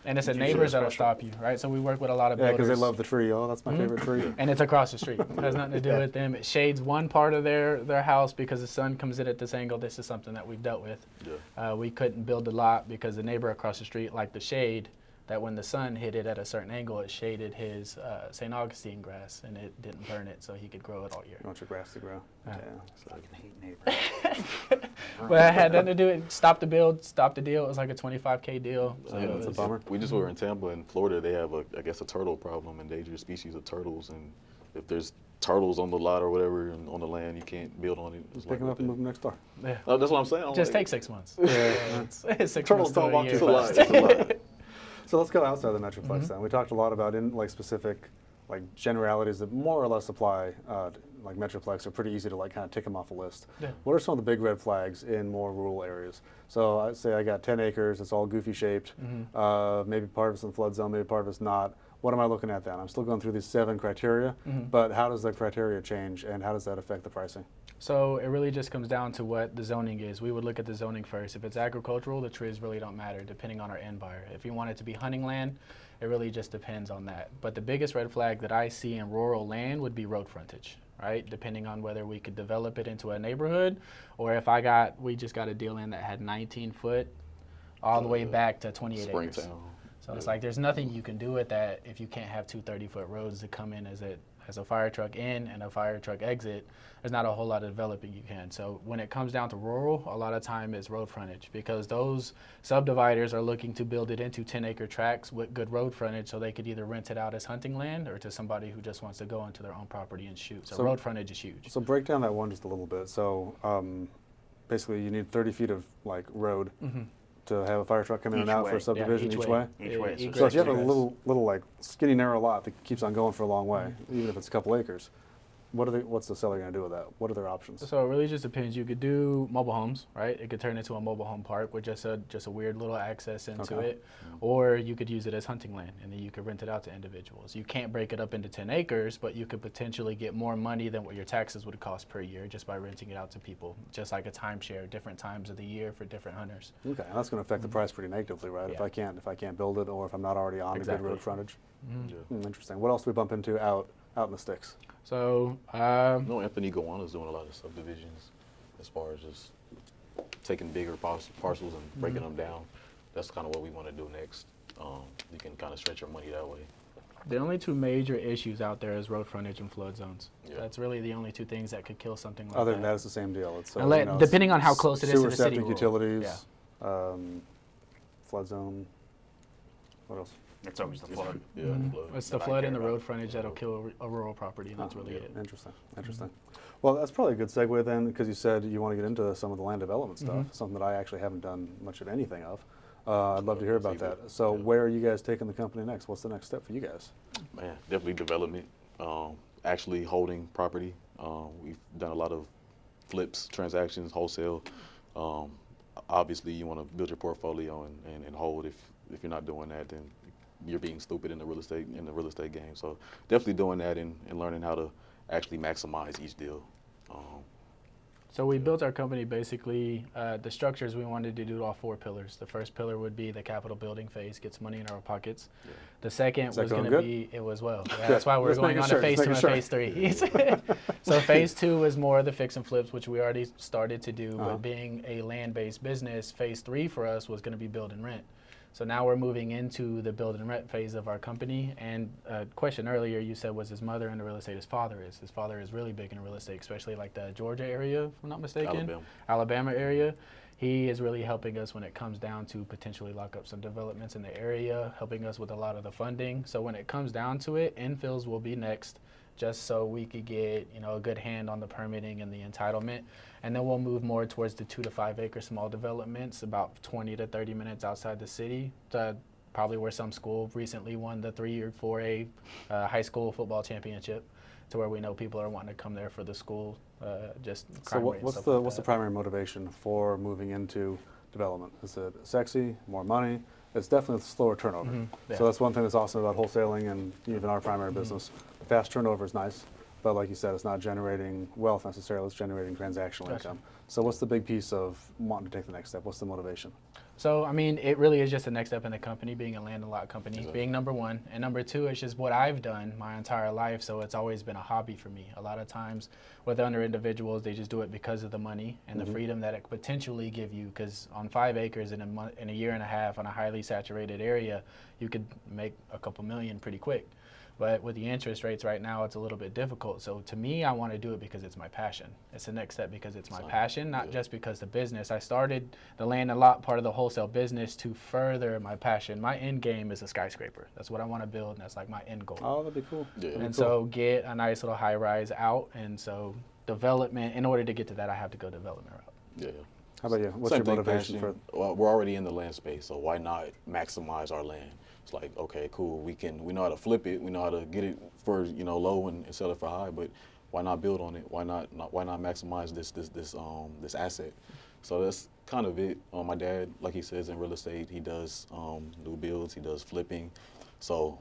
And it's the Usually neighbors that'll special. stop you, right? So we work with a lot of Yeah, builders. because they love the tree. Oh, that's my favorite tree. And it's across the street. It has nothing to do Yeah. with them. It shades one part of their house because the sun comes in at this angle. This is something that we've dealt with. Yeah. We couldn't build a lot because the neighbor across the street liked the shade, that when the sun hit it at a certain angle, it shaded his St. Augustine grass, and it didn't burn it, so he could grow it all year. You want your grass to grow. Yeah. Yeah. fucking hate neighbors. But it had nothing to do with stop the build, stop the deal. It was like a $25K deal. So Yeah, it that's a was- bummer. We just were in Tampa, in Florida. They have I guess, a turtle problem, endangered species of turtles, and if there's turtles on the lot or whatever and on the land, you can't build on it. It's Pick them like up and move them next door. Yeah. Oh, that's what I'm saying. I'm Just like, take 6 months. Yeah. It's 6 Turtles months to don't a walk year. too It's a lot. fast. It's a lot. So let's go outside the Metroplex then. We talked a lot about in like specific like generalities that more or less apply like Metroplex are pretty easy to like kind of tick them off a list. Yeah. What are some of the big red flags in more rural areas? So I'd say I got 10 acres, it's all goofy shaped. Maybe part of it's in flood zone, maybe part of it's not. What am I looking at then? I'm still going through these 7 criteria, but how does the criteria change and how does that affect the pricing? So it really just comes down to what the zoning is. We would look at the zoning first. If it's agricultural, the trees really don't matter, depending on our end buyer. If you want it to be hunting land, it really just depends on that. But the biggest red flag that I see in rural land would be road frontage, right? Depending on whether we could develop it into a neighborhood, or if we just got a deal in that had 19 foot all the way back to 28 acres. Springtown. So it's like there's nothing you can do with that if you can't have 2 30-foot roads that come in as a fire truck in and a fire truck exit. There's not a whole lot of developing you can. So when it comes down to rural, a lot of time it's road frontage because those subdividers are looking to build it into 10-acre tracts with good road frontage so they could either rent it out as hunting land or to somebody who just wants to go into their own property and shoot. So road frontage is huge. So break down that one just a little bit. So basically you need 30 feet of like road to have a fire truck come in and Each out way. for a subdivision each way. Each way. So if you have a egress. little like skinny narrow lot that keeps on going for a long way, even if it's a couple acres, what's the seller going to do with that? What are their options? So it really just depends. You could do mobile homes, right? It could turn into a mobile home park with just a weird little access into Okay. it, or you could use it as hunting land, and then you could rent it out to individuals. You can't break it up into 10 acres, but you could potentially get more money than what your taxes would cost per year just by renting it out to people, just like a timeshare, different times of the year for different hunters. Okay, and that's going to affect the price pretty negatively, right? If Yeah. I can't build it, or if I'm not already on a Exactly. good road frontage. Yeah. Interesting. What else do we bump into out in the sticks? So No, Anthony Gowana's doing a lot of subdivisions as far as just taking bigger parcels and breaking them down. That's kind of what we want to do next. You can kind of stretch your money that way. the only 2 major issues out there is road frontage and flood zones. Yeah. That's really the only 2 things that could kill something like Other that. than that, it's the same deal. It's Depending on how close it is to sewer, the city septic, rule. utilities, flood zone. What else? It's always the flood. Yeah, flood. It's the that I flood care and the about. road frontage that'll kill a rural property, and that's really it. Interesting. Well, that's probably a good segue then, because you said you want to get into some of the land development stuff, something that I actually haven't done much of anything of. I'd love to hear about that. So where are you guys taking the company next? What's the next step for you guys? Man, definitely development. Actually holding property. We've done a lot of flips, transactions, wholesale. Obviously, you want to build your portfolio and hold. If you're not doing that, then you're being stupid in the real estate game. So definitely doing that and learning how to actually maximize each deal. So we built our company basically, the structures we wanted to do all 4 pillars. The first pillar would be the capital building phase, gets money in our pockets. Yeah. The second Is that was going going to good? be, it was well. Yeah, that's why we're Just going making on sure, to phase just 2 and making phase 3. So phase 2 is more of the fix and flips, which we already started to do, Uh-huh. but being a land-based business, phase 3 for us was going to be build and rent. So now we're moving into the build and rent phase of our company. And a question earlier you said was his mother into real estate. His father is. His father is really big in real estate, especially like the Georgia area, if I'm not mistaken. Alabama. Alabama area. he is really helping us when it comes down to potentially lock up some developments in the area, helping us with a lot of the funding. So when it comes down to it, infills will be next, just so we could get, you know, a good hand on the permitting and the entitlement. And then we'll move more towards the 2 to 5 acre small developments, about 20 to 30 minutes outside the city, probably where some school recently won the 3 or 4A high school football championship, to where we know people are wanting to come there for the school. Just So crime rate and what's stuff the like what's the that. primary motivation for moving into development? Is it sexy, more money? It's definitely slower turnover. Yeah. So that's one thing that's awesome about wholesaling and even our primary business. Fast turnover is nice, but like you said, it's not generating wealth necessarily, it's generating transactional Gotcha. income. So what's the big piece of wanting to take the next step? What's the motivation? So, I mean, it really is just the next step in the company, being a land and lot company, Exactly. being number one. And number two, it's just what I've done my entire life, so it's always been a hobby for me. A lot of times with other individuals, they just do it because of the money and the freedom that it could potentially give you, because on 5 acres in a year and a half on a highly saturated area, you could make a couple million pretty quick. But with the interest rates right now, it's a little bit difficult. So to me, I want to do it because it's my passion. It's the next step because it's my passion, not just because the business. I started the land and lot part of the wholesale business to further my passion. My end game is a skyscraper. That's what I want to build, and that's like my end goal. Oh, that'd be cool. Yeah. And so get a nice little high rise out. And so development, in order to get to that, I have to go development route. Yeah. How about you? What's Same your thing, motivation for? passion. Well, we're already in the land space, so why not maximize our land? It's like, okay, cool. We know how to flip it. We know how to get it for, you know, low and sell it for high. But why not build on it? Why not maximize this asset? So that's kind of it. My dad, like he says, in real estate, he does new builds. He does flipping. So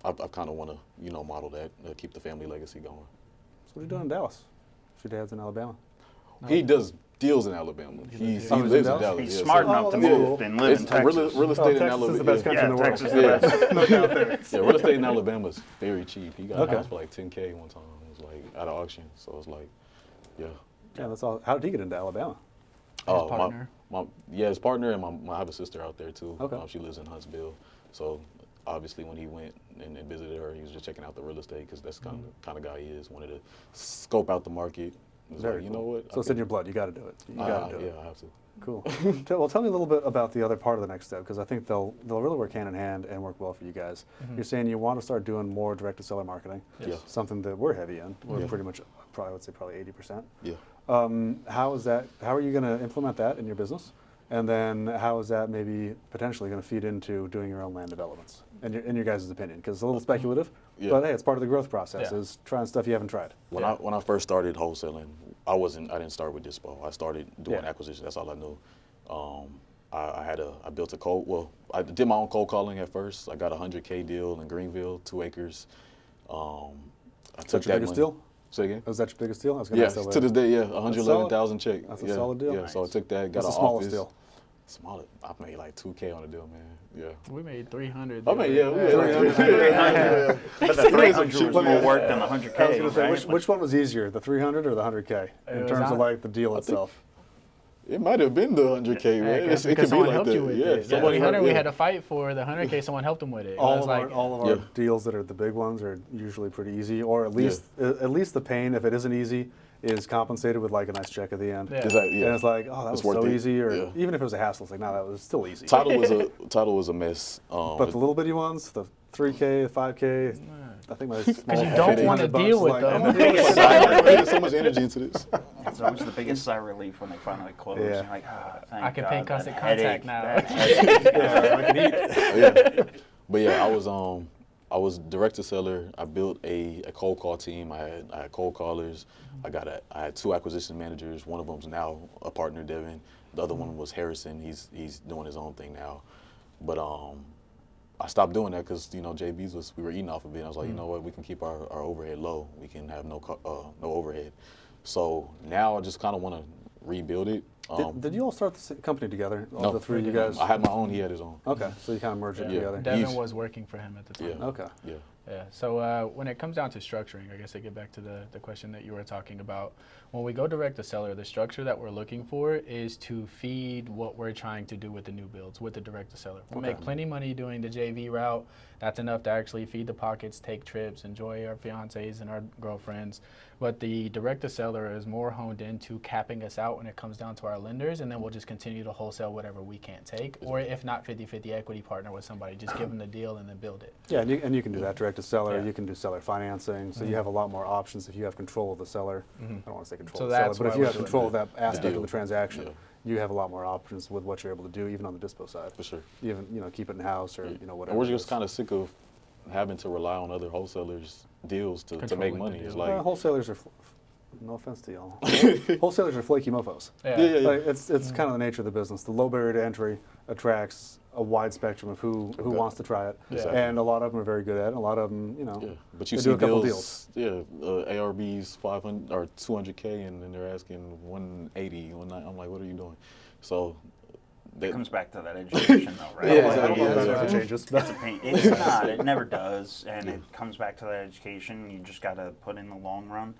I kind of want to, you know, model that, keep the family legacy going. So what are you doing in Dallas? If your dad's in Alabama. He does deals in Alabama. He lives lives in in Dallas? Dallas. He's yeah, smart so- enough to that's move cool. and live in It's Texas. real estate in Texas Alabama. is the best yeah. country in the world. Texas is the best. No doubt there. Yeah, real estate in Alabama is very cheap. He got Okay. a house for like $10K one time. It was like at an auction. So it's like, yeah. Yeah, that's all. How did he get into Alabama? Oh, partner? His partner, and I have a sister out there too. Okay. She lives in Huntsville. So obviously when he went and visited her, he was just checking out the real estate because that's kind of guy he is. Wanted to scope out the market. He was Very like, you know cool. what? So it's in your blood. You got to do it. You got to do yeah, it. I have to. Cool. Well, tell me a little bit about the other part of the next step, because I think they'll really work hand in hand and work well for you guys. You're saying you want to start doing more direct-to-seller marketing. Yeah. Something that we're heavy in. We're Yeah. pretty much, I would say probably 80%. Yeah. How are you going to implement that in your business? And then how is that maybe potentially going to feed into doing your own land developments, in your guys' opinion? Because it's a little speculative, Yeah. but hey, it's part of the growth process, Yeah. is trying stuff you haven't tried. When I first started wholesaling, I didn't start with Dispo. I started doing Yeah. acquisitions. That's all I knew. I built a cold. Well, I did my own cold calling at first. I got a 100K deal in Greenville, 2 acres. I Is took that your biggest money. deal? Say again. Was that your biggest deal? I was going Yeah, ask that to this later. day, yeah, 111,000 check. That's a yeah, solid deal. Yeah, so I took that, got What's the an smallest office. deal? Smaller. I made like 2K on a deal, man. Yeah. We made 300. I mean, yeah, we had like 300. But the 300 was more work than the 100K, I was going to say, right? which one was easier, the 300 or the 100K, in was terms of on- like the deal itself? It might have been the 100K, man. It Because could be someone like helped that. you with Yeah, it. The somebody 300 helped- we yeah. had to fight for. The 100K, someone helped him with it. It All was of like, our Yeah. deals that are the big ones are usually pretty easy, or at least the pain, if it isn't easy, is compensated with like a nice check at the end. Yeah. Exactly, yeah. And it's like, oh, that was It's worth so it. easy, or Yeah. even if it was a hassle, it's like, no, that was still easy. Title was a mess. But the little bitty ones, the 3K, the 5K, I think my small you don't wanna deal with them. There's so much energy into this. It's always the biggest sigh of relief when they finally close. Yeah. You're like, thank I can God, pay that constant headache, contact now. that headache. Yeah. But yeah, I was direct to seller. I built a cold call team. I had cold callers. I had 2 acquisition managers. One of them's now a partner, Devin. The other one was Harrison. He's doing his own thing now. But I stopped doing that because, you know, JV's we were eating off of it. I was like, you know what, we can keep our overhead low. We can have no overhead. So now I just kind of want to rebuild it. Did you all start the company together? All No. the three of you guys? I had my own. He had his own. Okay, so you kind of merged it Yeah. together. Devin He's- was working for him at the time. Yeah. Okay. Yeah. Yeah. So when it comes down to structuring, I guess I get back to the question that you were talking about. When we go direct to seller, the structure that we're looking for is to feed what we're trying to do with the new builds with the direct to seller. We'll make plenty of money doing the JV route. That's enough to actually feed the pockets, take trips, enjoy our fiancés and our girlfriends. But the direct to seller is more honed into capping us out when it comes down to our lenders, and then we'll just continue to wholesale whatever we can't take, or if not 50-50 equity partner with somebody, just give them the deal and then build it. Yeah, and you can do that direct to seller. Yeah. You can do seller financing, so you have a lot more options if you have control of the seller. I don't want to say control So of the seller, that's but if why you we're have doing control of that. that aspect deal. of the transaction, Yeah. you have a lot more options with what you're able to do, even on the dispo side. For sure. Even keep it in house or whatever. And we're it just is. kind of sick of having to rely on other wholesalers' deals to make Controlling money. the It's deal. like, Wholesalers are. No offense to y'all. Wholesalers are flaky mofos. Yeah. Like, it's kind of the nature of the business. The low barrier to entry attracts a wide spectrum of who wants to try it, Exactly. and a lot of them are very good at it. And a lot of them, yeah. But you they see do a couple deals, ARBs 500 or 200K, and then they're asking 180. I'm like, what are you doing? So It comes back to that education, though, right? I don't know if Yeah, that yeah. ever changes. It's a pain. It's not. It never does, and it comes back to that education. You just got to put in the long run.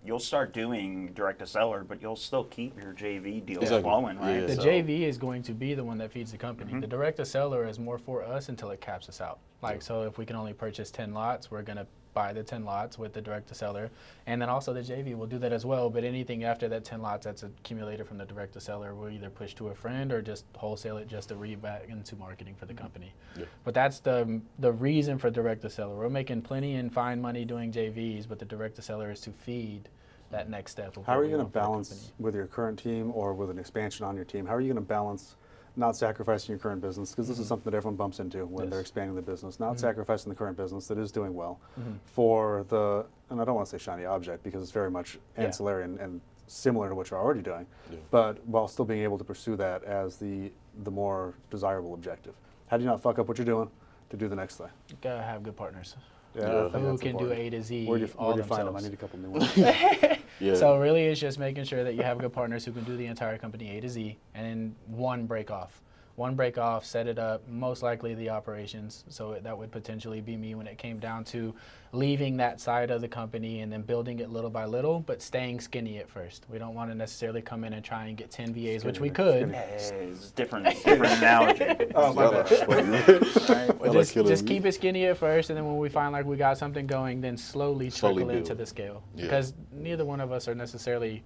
You'll start doing direct to seller, but you'll still keep your JV deals Exactly. flowing, right? Yeah. The So- JV is going to be the one that feeds the company. The direct to seller is more for us until it caps us out. Like, so if we can only purchase 10 lots, we're going to buy the 10 lots with the direct to seller. And then also the JV will do that as well. But anything after that 10 lots that's accumulated from the direct to seller, we'll either push to a friend or just wholesale it just to read back into marketing for the company. Yeah. But that's the reason for direct to seller. We're making plenty and fine money doing JVs, but the direct to seller is to feed that next step. Of How what are we you going want to for the balance company. with your current team or with an expansion on your team? How are you going to balance not sacrificing your current business? Because this is something that everyone bumps into when they're Yes. expanding the business. Not sacrificing the current business that is doing well for the, and I don't want to say shiny object because it's very much Yeah. ancillary and similar to what you're already doing, Yeah. but while still being able to pursue that as the more desirable objective. How do you not fuck up what you're doing to do the next thing? You gotta have good partners. Yeah, Yeah. I think Who that's can do important. A to Z Where do you, all where do you find them? I themselves. need a couple new ones. Yeah. So really, it's just making sure that you have good partners who can do the entire company A to Z, and then one break off. One break off, set it up, most likely the operations. So that would potentially be me when it came down to leaving that side of the company and then building it little by little, but staying skinny at first. We don't want to necessarily come in and try and get 10 VAs, which we Skinny, could. skinny. It's different analogy. Oh, my bad. Right? But Y'all are killing just me. keep it skinny at first, and then when we find like we got something going, then slowly trickle build. into the scale. Yeah. Because neither one of us are necessarily,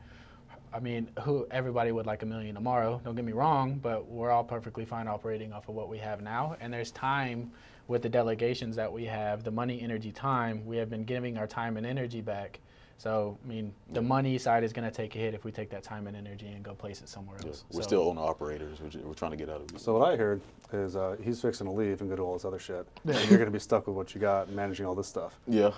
I mean, everybody would like $1 million tomorrow, don't get me wrong, but we're all perfectly fine operating off of what we have now. And there's time with the delegations that we have, the money, energy, time, we have been giving our time and energy back. So, I mean, the money side is going to take a hit if we take that time and energy and go place it somewhere Yeah. else. We're So- still owner operators. We're trying to get out of it. So what I heard is he's fixing to leave and go do all this other shit. And you're going to be stuck with what you got and managing all this stuff. Yeah.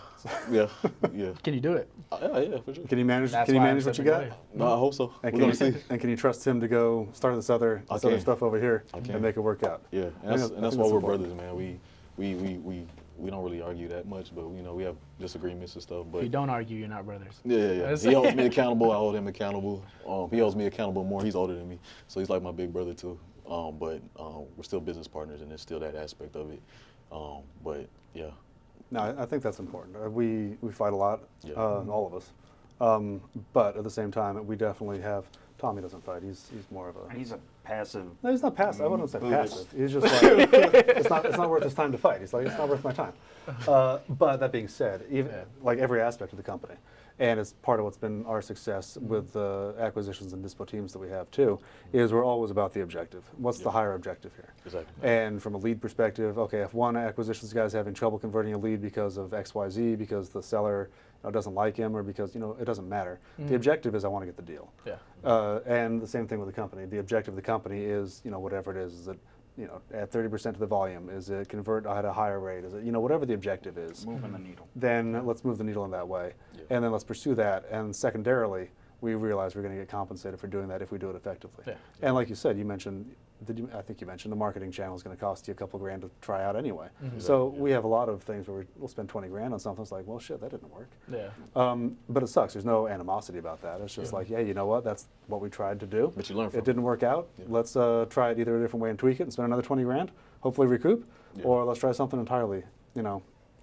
Yeah. Yeah. Can you do it? Yeah, for sure. Can you manage? That's Can you why I'm manage what you stepping got? away. No, I hope so. And We're can, gonna you, see. and can you trust him to go start this other can. stuff over here I can. and make it work out? Yeah, I and think that's that's why we're important. brothers, man. We don't really argue that much, but we have disagreements and stuff. But If you don't argue, you're not brothers. yeah. That's- He holds me accountable. I hold him accountable. He holds me accountable more. He's older than me, so he's like my big brother too. But we're still business partners, and there's still that aspect of it. But yeah, No, I think that's important. We fight a lot, Yeah. all of us. But at the same time, we definitely have. Tommy doesn't fight. He's more of a. He's a passive. No, he's not passive. I wouldn't say Buddhist. passive. He's just like it's not worth his time to fight. He's like it's not worth my time. But that being said, even like every aspect of the company, and it's part of what's been our success with the acquisitions and dispo teams that we have too, is we're always about the objective. What's the higher objective here? exactly. And from a lead perspective, okay, if one acquisitions guy is having trouble converting a lead because of X, Y, Z, because the seller doesn't like him, or because it doesn't matter. The objective is I want to get the deal. Yeah. And the same thing with the company. The objective of the company is whatever it is it at 30% of the volume? Is it convert at a higher rate? Is it whatever the objective is? Moving the needle. Then let's move the needle in that way, and then let's pursue that. And secondarily, we realize we're going to get compensated for doing that if we do it effectively. Yeah. And like you said, you mentioned, I think you mentioned the marketing channel is going to cost you a couple grand to try out anyway. So we have a lot of things where we'll spend 20 grand on something. It's like, well, shit, that didn't work. Yeah. But it sucks. There's no animosity about that. It's just like, yeah, you know what? That's what we tried to do. But you learn from It didn't work out. Let's try it either a different way and tweak it and spend another 20 grand, hopefully recoup, or let's try something entirely,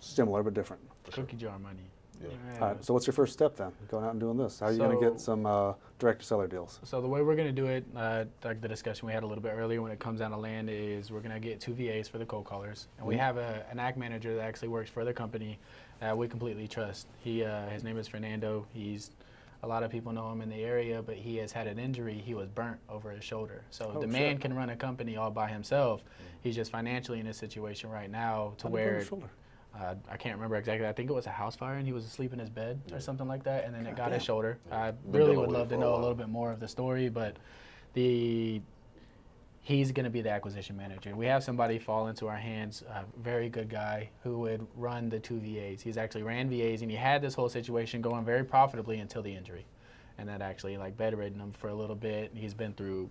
similar but different. Cookie jar money. Yeah. All right, so what's your first step then? Going out and doing this. How are you going to get some direct-to-seller deals? So the way we're going to do it, like the discussion we had a little bit earlier when it comes down to land, is we're going to get 2 VAs for the cold callers. And we have an act manager that actually works for the company that we completely trust. His name is Fernando. A lot of people know him in the area, but he has had an injury. He was burnt over his shoulder. So the man can run a company all by himself. He's just financially in a situation right now to where I can't remember exactly. I think it was a house fire and he was asleep in his bed or something like that, and then it got his shoulder. I really would love to know a little bit more of the story, but he's going to be the acquisition manager. We have somebody fall into our hands, a very good guy who would run the 2 VAs. He's actually ran VAs, and he had this whole situation going very profitably until the injury. And that actually bedridden him for a little bit. He's been through,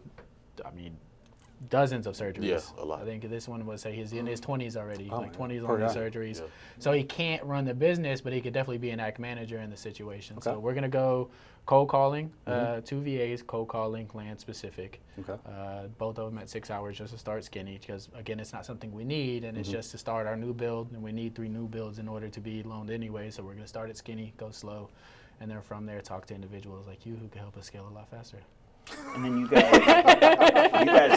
dozens of surgeries. Yeah, a lot. I think this one was he's in his 20s already, 20s Poor long guy. surgeries. Yeah. So he can't run the business, but he could definitely be an act manager in the situation. So we're going to go cold calling, 2 VAs, cold calling, land specific. Okay. Both of them at 6 hours just to start skinny, because again, it's not something we need, and it's just to start our new build, and we need 3 new builds in order to be loaned anyway. So we're going to start it skinny, go slow, and then from there talk to individuals like you who can help us scale a lot faster. And then you guys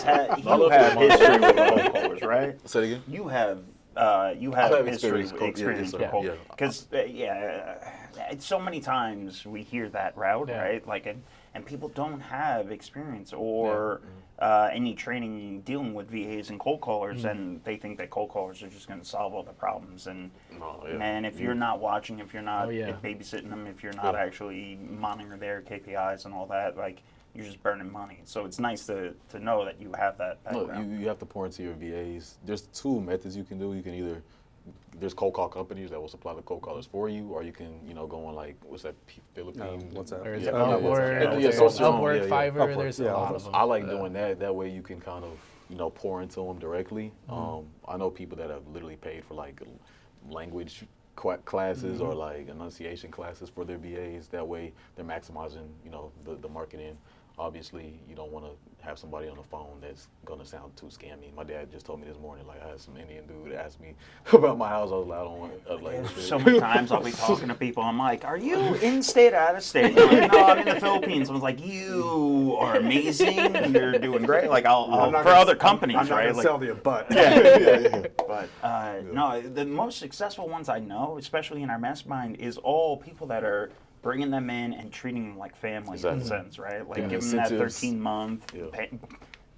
have history with cold callers, right? Say it again. You have history experience with cold. Because so many times we hear that route, right? Like, and people don't have experience or any training dealing with VAs and cold callers, and they think that cold callers are just going to solve all the problems. And man, if you're not watching, if you're not babysitting them, if you're not actually monitoring their KPIs and all that, like, you're just burning money. So it's nice to know that you have that background. Look, you have to pour into your VAs. There's 2 methods you can do. You can either, there's cold call companies that will supply the cold callers for you, or you can, go on what's that, Philippine? What's that? There's Yeah, Upwork, yeah, there's so- Upwork, yeah, yeah. Fiverr, Upwork, there's yeah, a all lot those. of them. I like doing that. That way you can kind of, pour into them directly. I know people that have literally paid for language classes or enunciation classes for their VAs. That way they're maximizing, the marketing. Obviously, you don't want to have somebody on the phone that's going to sound too scammy. My dad just told me this morning, I had some Indian dude ask me about my house. I was like, I don't want it. So many times I'll be talking to people. I'm like, "Are you in state or out of state?" They're like, "No, I'm in the Philippines." I was like, "You are amazing. You're doing great." Like, I'll for other companies, I'm not right? going to sell you a butt. But no, the most successful ones I know, especially in our mastermind, is all people that are bringing them in and treating them like family in a sense, right? Like giving them that 13-month.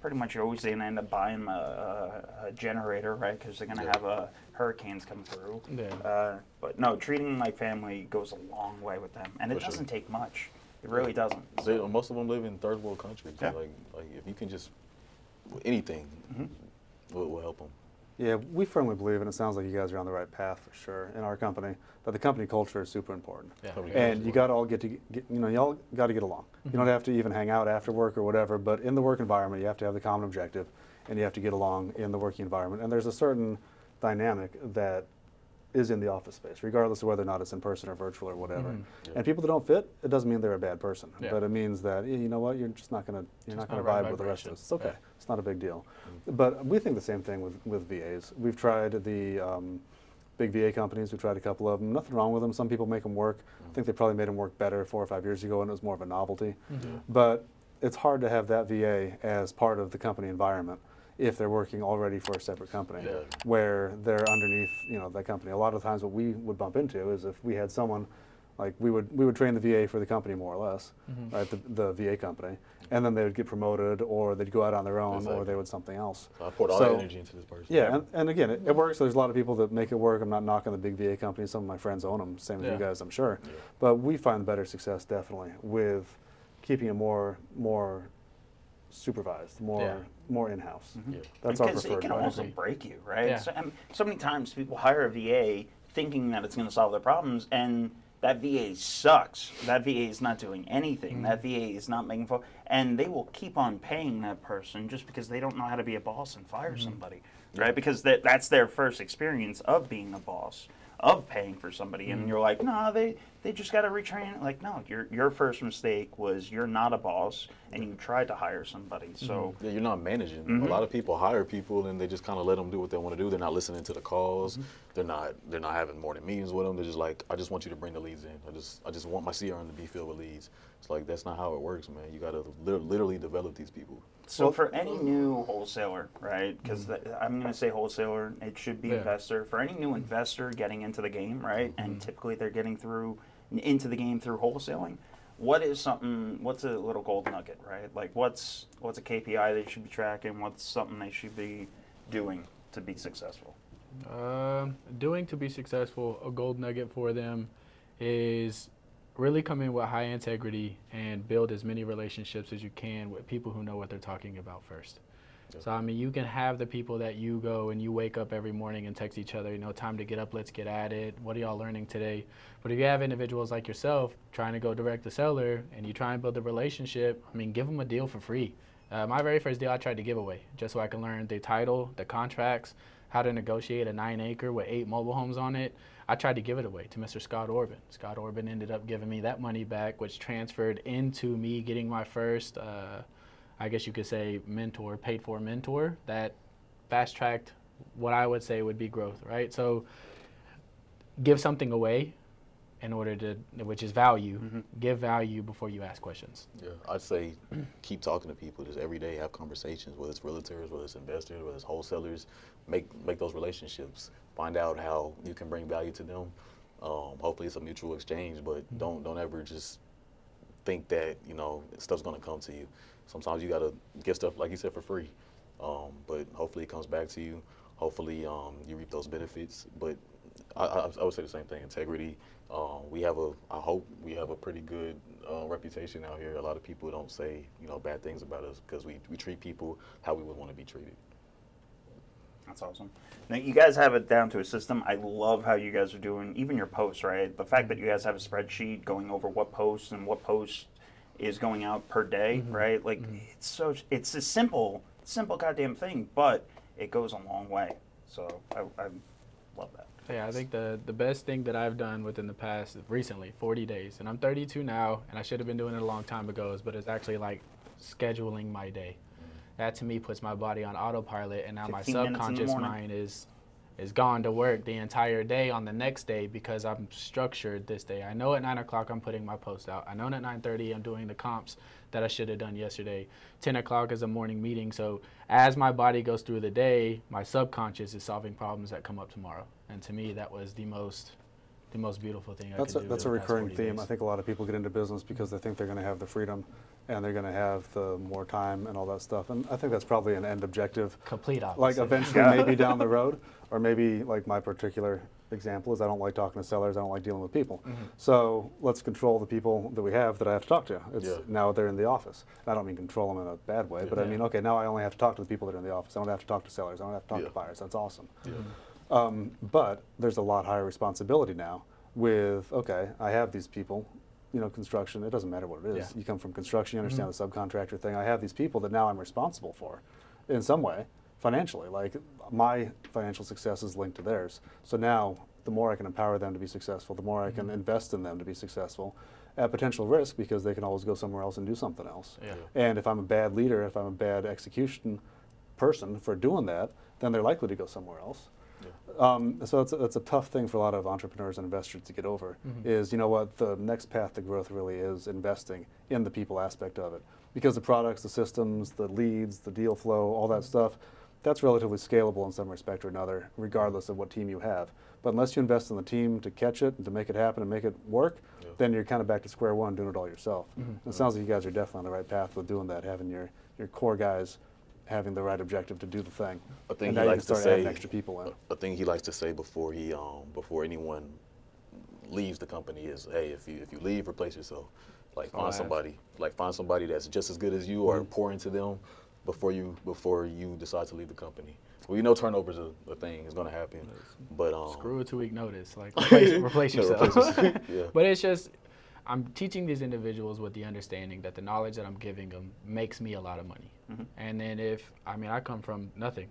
Pretty much you're always going to end up buying a generator, right? Because they're going to have hurricanes come through. But no, treating them like family goes a long way with them. And it doesn't take much. It really doesn't. Most of them live in third world countries. So like if you can just, anything will help them. Yeah, we firmly believe, and it sounds like you guys are on the right path for sure in our company, that the company culture is super important. And you got to all y'all got to get along. You don't have to even hang out after work or whatever, but in the work environment, you have to have the common objective, and you have to get along in the working environment. And there's a certain dynamic that is in the office space, regardless of whether or not it's in person or virtual or whatever. And people that don't fit, it doesn't mean they're a bad person, but it means that you know what, you're just not gonna vibe with the rest of us. It's okay. It's not a big deal. But we think the same thing with VAs. We've tried the big VA companies. We've tried a couple of them. Nothing wrong with them. Some people make them work. I think they probably made them work better 4 or 5 years ago, and it was more of a novelty. But it's hard to have that VA as part of the company environment if they're working already for a separate company where they're underneath that company. A lot of times what we would bump into is if we had someone, like we would train the VA for the company more or less, right, the VA company, and then they would get promoted or they'd go out on their own or they would something else. So I poured all the energy into this person. Yeah, and again, it works. There's a lot of people that make it work. I'm not knocking the big VA companies. Some of my friends own them, same as you guys, I'm sure. But we find better success definitely with keeping it more supervised, more in-house. That's our preferred. Because it can also break you, right? Yeah. So many times people hire a VA thinking that it's going to solve their problems, and that VA sucks. That VA is not doing anything. That VA is not making and they will keep on paying that person just because they don't know how to be a boss and fire somebody, right? Because that's their first experience of being a boss, of paying for somebody, and you're like, no, they they just got to retrain. Like, no, your first mistake was you're not a boss, and you tried to hire somebody. So Yeah, you're not managing. A lot of people hire people and they just kind of let them do what they want to do. They're not listening to the calls. They're not having morning meetings with them. They're just like, I just want you to bring the leads in. I just want my CRM to be filled with leads. It's like, that's not how it works, man. You got to literally develop these people. So for any new wholesaler, right? Because I'm going to say wholesaler, it should be investor. For any new investor getting into the game, right? And typically they're getting into the game through wholesaling. What's a little gold nugget, right? Like what's a KPI they should be tracking? What's something they should be doing to be successful? Doing to be successful, a gold nugget for them is really come in with high integrity and build as many relationships as you can with people who know what they're talking about first. Yep. So, I mean, you can have the people that you go and you wake up every morning and text each other, time to get up, let's get at it. What are y'all learning today? But if you have individuals like yourself trying to go direct to seller and you try and build a relationship, I mean, give them a deal for free. My very first deal I tried to give away just so I could learn the title, the contracts, how to negotiate a 9-acre with 8 mobile homes on it. I tried to give it away to Mr. Scott Orban. Scott Orban ended up giving me that money back, which transferred into me getting my first, I guess you could say, paid for mentor that fast-tracked what I would say would be growth, right? So give something away in order to, which is value, give value before you ask questions. Yeah, I'd say keep talking to people just every day, have conversations, whether it's realtors, whether it's investors, whether it's wholesalers, make those relationships, find out how you can bring value to them. Hopefully it's a mutual exchange, but don't ever just think that, stuff's gonna come to you. Sometimes you gotta get stuff, like you said, for free. But hopefully it comes back to you. Hopefully you reap those benefits. But I would say the same thing, integrity. I hope we have a pretty good reputation out here. A lot of people don't say, bad things about us because we treat people how we would want to be treated. That's awesome. Now, you guys have it down to a system. I love how you guys are doing, even your posts, right? The fact that you guys have a spreadsheet going over what posts and what post is going out per day, right? Like, it's a simple goddamn thing, but it goes a long way. So I love that. Yeah, I think the best thing that I've done within the past, recently, 40 days, and I'm 32 now, and I should have been doing it a long time ago, but it's actually like scheduling my day. That to me puts my body on autopilot, and now my subconscious mind is gone to work the entire day on the next day because I'm structured this day. I know at 9 o'clock I'm putting my post out. I know at 9:30 I'm doing the comps that I should have done yesterday. 10 o'clock is a morning meeting. So as my body goes through the day, my subconscious is solving problems that come up tomorrow. And to me, that was the most beautiful thing I could do. That's a recurring theme. I think a lot of people get into business because they think they're going to have the freedom and they're going to have the more time and all that stuff. And I think that's probably an end objective. Complete opposite. Like eventually maybe down the road, or maybe like my particular example is I don't like talking to sellers, I don't like dealing with people. So let's control the people that we have that I have to talk to. Now they're in the office. And I don't mean control them in a bad way, but I mean, okay, now I only have to talk to the people that are in the office. I don't have to talk to sellers. I don't have to talk to buyers. That's awesome. But there's a lot higher responsibility now with, okay, I have these people, construction, it doesn't matter what it is. You come from construction, you understand the subcontractor thing. I have these people that now I'm responsible for in some way, financially. Like my financial success is linked to theirs. So now the more I can empower them to be successful, the more I can invest in them to be successful at potential risk because they can always go somewhere else and do something else. And if I'm a bad leader, if I'm a bad execution person for doing that, then they're likely to go somewhere else. So it's a tough thing for a lot of entrepreneurs and investors to get over is, the next path to growth really is investing in the people aspect of it. Because the products, the systems, the leads, the deal flow, all that stuff, that's relatively scalable in some respect or another, regardless of what team you have. But unless you invest in the team to catch it and to make it happen and make it work, then you're kind of back to square one doing it all yourself. It sounds like you guys are definitely on the right path with doing that, having your core guys having the right objective to do the thing. I think and he now likes you can to start say, adding extra people in. a thing he likes to say before anyone leaves the company is, hey, if you leave, replace yourself. Like find somebody that's just as good as you or pour into them before you decide to leave the company. Well, turnover's a thing. It's gonna happen. But screw a 2-week notice. Like replace yourself. But it's just I'm teaching these individuals with the understanding that the knowledge that I'm giving them makes me a lot of money. And then I come from nothing,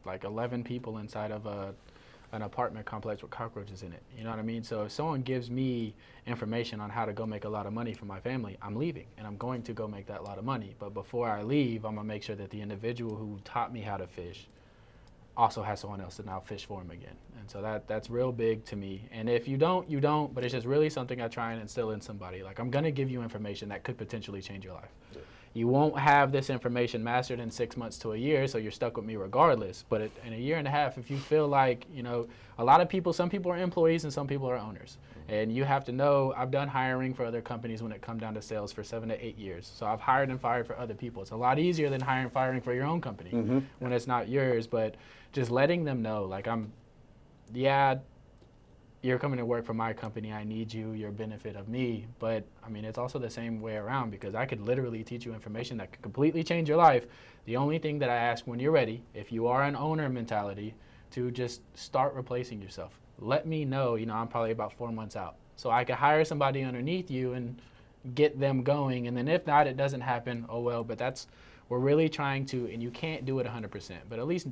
like 11 people inside of a an apartment complex with cockroaches in it. You know what I mean? So if someone gives me information on how to go make a lot of money for my family, I'm leaving and I'm going to go make that lot of money. But before I leave, I'm gonna make sure that the individual who taught me how to fish also has someone else to now fish for him again. And so that's real big to me. And if you don't, you don't, but it's just really something I try and instill in somebody. Like, I'm gonna give you information that could potentially change your life. Yeah. You won't have this information mastered in 6 months to a year, so you're stuck with me regardless. But in a year and a half, if you feel like, you know, a lot of people, some people are employees and some people are owners. And you have to know, I've done hiring for other companies when it come down to sales for 7 to 8 years. So I've hired and fired for other people. It's a lot easier than hiring and firing for your own company when it's not yours. But just letting them know, like, you're coming to work for my company, I need you, you're a benefit of me. But I mean, it's also the same way around, because I could literally teach you information that could completely change your life. The only thing that I ask when you're ready, if you are an owner mentality, to just start replacing yourself. Let me know, you know, I'm probably about 4 months out. So I could hire somebody underneath you and get them going. And then if not, it doesn't happen, oh well, but we're really trying to, and you can't do it 100%, but at least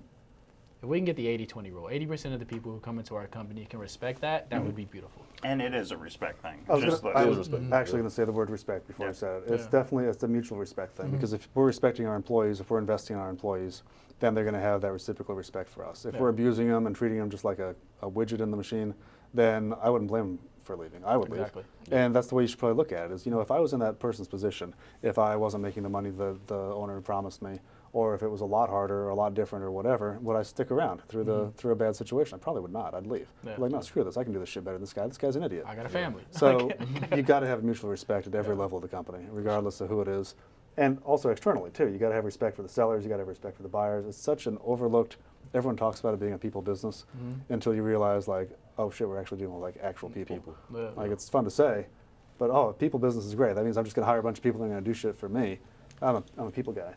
if we can get the 80-20 rule, 80% of the people who come into our company can respect that, that would be beautiful. And it is a respect thing. I was respect. actually going to say the word respect before I said it. It's Yeah. definitely, it's a mutual respect thing, because if we're respecting our employees, if we're investing in our employees, then they're going to have that reciprocal respect for us. If Yeah. we're abusing them and treating them just like a widget in the machine, then I wouldn't blame them for leaving. I would Exactly. leave. And that's the way you should probably look at it, is, you know, if I was in that person's position, if I wasn't making the money the owner promised me, or if it was a lot harder or a lot different or whatever, would I stick around through a bad situation? I probably would not. I'd leave. Yeah. I'd be like, no, screw this. I can do this shit better than this guy. This guy's an idiot. I got a family. So you got to have mutual respect at every level of the company, regardless of who it is, and also externally too. You got to have respect for the sellers. You got to have respect for the buyers. It's such an overlooked. Everyone talks about it being a people business until you realize, like, oh shit, we're actually dealing with like actual people. Yeah. Like, it's fun to say, but people business is great. That means I'm just going to hire a bunch of people that are going to do shit for me. I'm a people guy.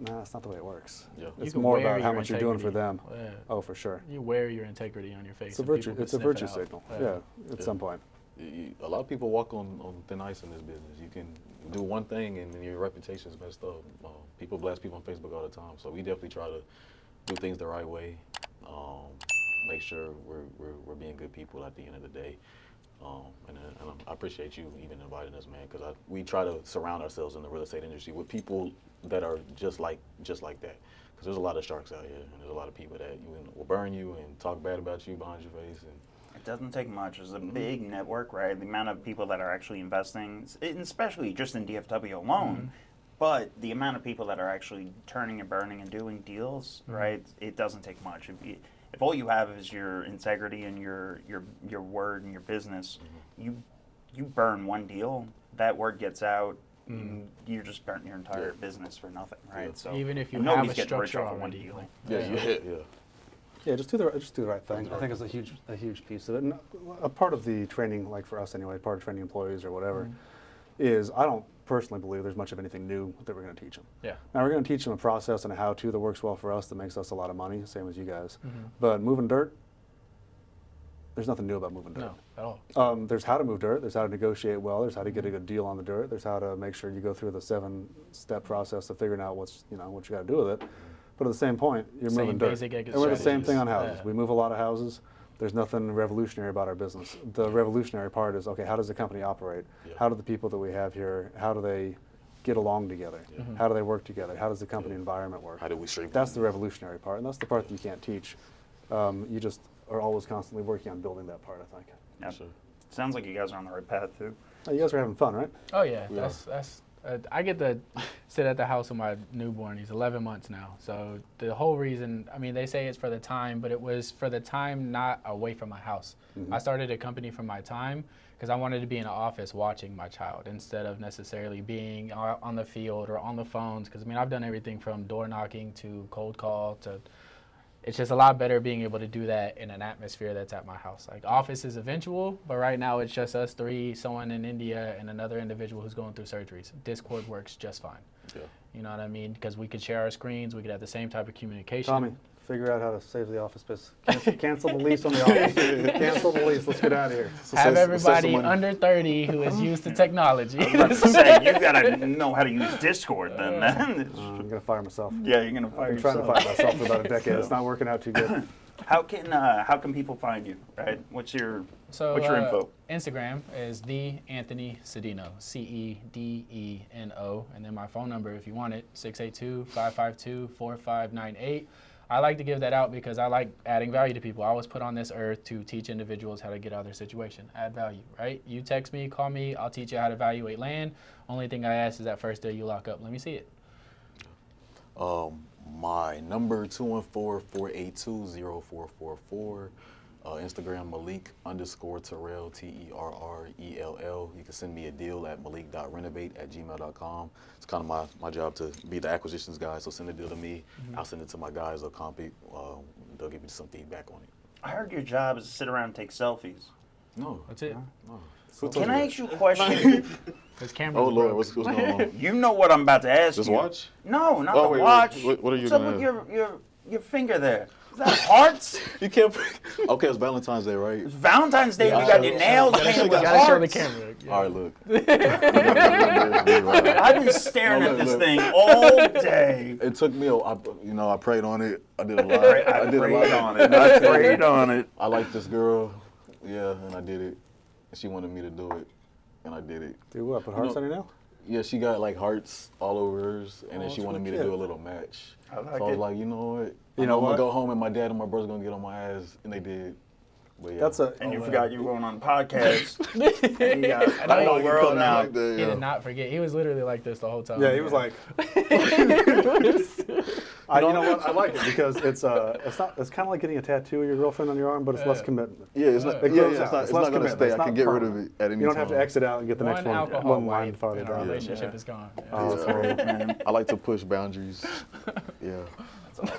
Nah, that's not the way it works. Yeah. It's can more wear about how your much you're doing for integrity. them. Yeah. Oh, for sure. You wear your integrity on your face. It's a and virtue. people It's a can sniff virtue it out. signal. Yeah. Yeah, at some point. A lot of people walk on thin ice in this business. You can do one thing and then your reputation is messed up. People blast people on Facebook all the time. So we definitely try to do things the right way. Make sure we're being good people at the end of the day. And I appreciate you even inviting us, man, because we try to surround ourselves in the real estate industry with people that are just like that. Because there's a lot of sharks out here, and there's a lot of people that will burn you and talk bad about you behind your face. And It doesn't take much. There's a big network, right? The amount of people that are actually investing, and especially just in DFW alone, but the amount of people that are actually turning and burning and doing deals, right? It doesn't take much. If all you have is your integrity and your word and your business, you burn one deal, that word gets out, you just burnt your entire business for nothing, right? Yeah. So Even if you and have nobody's a getting rich structure off of one already, deal. like, Yeah, just do the right thing. I think it's a huge piece of it. And a part of the training, like for us anyway, part of training employees or whatever, is I don't personally believe there's much of anything new that we're going to teach them. Yeah. Now we're going to teach them a process and a how-to that works well for us, that makes us a lot of money, same as you guys. But moving dirt, there's nothing new about moving dirt. No, at all. There's how to move dirt, there's how to negotiate well, there's how to get a good deal on the dirt, there's how to make sure you go through the 7-step process of figuring out what you got to do with it. But at the same point, you're Same moving dirt. basic And we're the same thing on strategies. houses. Yeah. We move a lot of houses. There's nothing revolutionary about our business. The revolutionary part is, okay, how does the company operate? Yeah. How do the people that we have here, how do they get along together? How do they work together? How does the company environment work? how do we streamline? That's the revolutionary part, and that's the part that you can't teach. You just are always constantly working on building that part, I think. Yep. Sure. Sounds like you guys are on the right path too. Oh, you guys are having fun, right? Oh yeah, We that's I get to sit at the house with my newborn. He's 11 months now. So the whole reason, I mean, they say it's for the time, but it was for the time not away from my house. I started a company for my time because I wanted to be in an office watching my child instead of necessarily being on the field or on the phones. Because I mean, I've done everything from door knocking to cold call to. It's just a lot better being able to do that in an atmosphere that's at my house. Like, office is eventual, but right now it's just us three, someone in India, and another individual who's going through surgeries. Discord works just fine. Yeah. You know what I mean? Because we could share our screens, we could have the same type of communication. Tommy, figure out how to save the office space. Cancel the lease on the office. Cancel the lease. Let's get out of here. Have save everybody some money. under 30 who is used to technology. I was about to say, you gotta know how to use Discord then. I'm gonna fire myself. Yeah, you're gonna fire I've been trying to yourself. fire myself for about a decade. It's not working out too good. How can people find you? Right? What's your info? Instagram is the Anthony Cedeno, Cedeno, and then my phone number, if you want it, 682-552-4598. I like to give that out because I like adding value to people. I was put on this earth to teach individuals how to get out of their situation, add value, right? You text me, call me, I'll teach you how to evaluate land. Only thing I ask is that first day you lock up, let me see it. My number 214-482-0444. Instagram Malik_Terrell, Terrell. You can send me a deal at malik.renovate@gmail.com. It's kind of my job to be the acquisitions guy, so send a deal to me. I'll send it to my guys. They'll comp it. They'll give me some feedback on it. I heard your job is to sit around and take selfies. No. That's it. No. Can I ask you a question? His camera. Oh, Lord, what's going on? You know what I'm about to ask Just you. watch? No, not Oh, the wait, watch. what are you What's up gonna with ask? your finger there? Is that hearts? You can't. Okay, it's Valentine's Day, right? It's Valentine's Day. You got your nails painted with Gotta show the hearts. camera. Yeah. All right, look. I've been staring at this thing all day. It took me, I prayed on it. I did a lot. I prayed on it. I prayed on it. I like this girl, yeah, and I did it. And she wanted me to do it, and I did it. Do what? Put hearts on your nail? Yeah, she got like hearts all over hers, and then she that's wanted me really to do a cute. little match. I like So I was it. like, you know what? You know I'm what? gonna go home and my dad and my brother's gonna get on my ass, and they did. But yeah. And you forgot you were going on a podcast. And you got the whole world now. He did not forget. He was literally like this the whole time. Yeah, he was like. You know what? I like it because it's kind of like getting a tattoo of your girlfriend on your arm, but it's less commitment. Yeah, it's not. It Yeah, grows it's out. not less gonna commitment. stay. It's I not can get rid of permanent. it at any You don't time. have to exit out and get the next One one alcohol one line wipe farther and our down. relationship is gone. Yeah. Oh, that's great, man. I like to push boundaries. Yeah.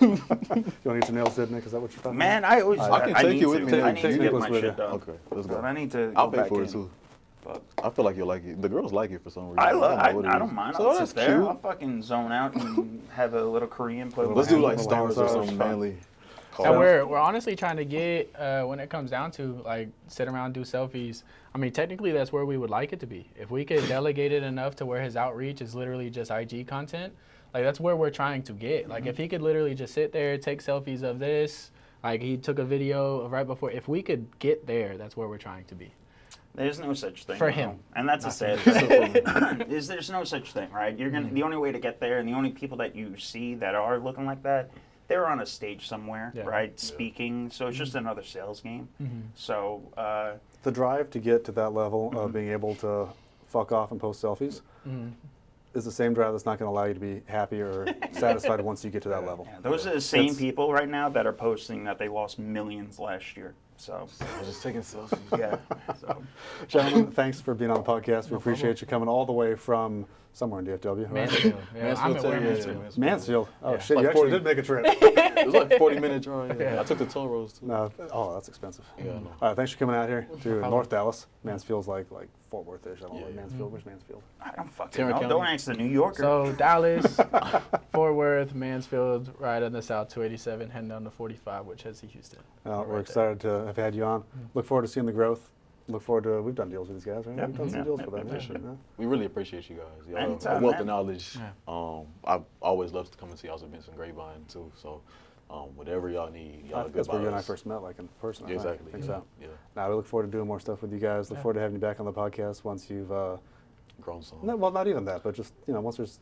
You want to get your nails did, Nick? Is that what you're talking Man, I always. I can take need you with to. me. I need to Take get Nicholas my with shit you. done. Okay, let's But go. I need to. I'll go pay back for in. it too. But I feel like you'll like it. The girls like it for some reason. I don't know what it don't is. mind. So I'll that's sit there. cute. I'll fucking zone out and have a little Korean play. Let's do like Little stars or hand something massage. manly. And we're honestly trying to get, when it comes down to like sit around and do selfies, I mean, technically that's where we would like it to be. If we could delegate it enough to where his outreach is literally just IG content, like that's where we're trying to get. Like if he could literally just sit there, take selfies of this, like he took a video of right before, if we could get there, that's where we're trying to be. There's no such thing For you him. know, and that's a sad thing. There's no such thing, right? You're gonna the only way to get there, and the only people that you see that are looking like that, they're on a stage somewhere, Yeah. right, speaking. So it's just another sales game. So The drive to get to that level of being able to fuck off and post selfies is the same drive that's not going to allow you to be happy or satisfied once you get to that level. yeah, those are the same It's- people right now that are posting that they lost millions last year. So I was just taking selfies. yeah. So Gentlemen, thanks for being on the podcast. We appreciate you coming all the way from somewhere in DFW, right? Mansfield. Yeah, I'm at Mansfield, Mansfield. Mansfield. Oh, Yeah. shit, Like you actually 40 did make a trip. It was like 40-minute drive. Yeah. I took the toll roads too. No, oh, that's expensive. Yeah, I know. All right, thanks for coming out here to problem. North Dallas. Mansfield's like Fort Worth-ish. I don't know, Yeah, like yeah. Mansfield. Where's Mansfield? I don't fucking Tarrant know. County. Don't ask the New Yorker. So Dallas, Fort Worth, Mansfield, right on the south 287, heading down to 45, which heads to Houston. We're Right there. excited to have had you on. Look forward to seeing the growth. Look forward to, we've done deals with these guys, right? Yeah. We've done some Yeah. deals Yeah. for them. Yeah. Yeah. Yeah. We really appreciate you guys. Y'all Anytime, a wealth man. of knowledge. Yeah. I've always loved to come and see y'all's events in Grapevine too. So whatever y'all need, y'all I are think good that's where you and I vibes. first met, like in person. Yeah, exactly. I think yeah. so. Yeah. Now we look forward to doing more stuff with you guys. Look Yeah. forward to having you back on the podcast once you've, Grown some. no, well, not even that, but just, once there's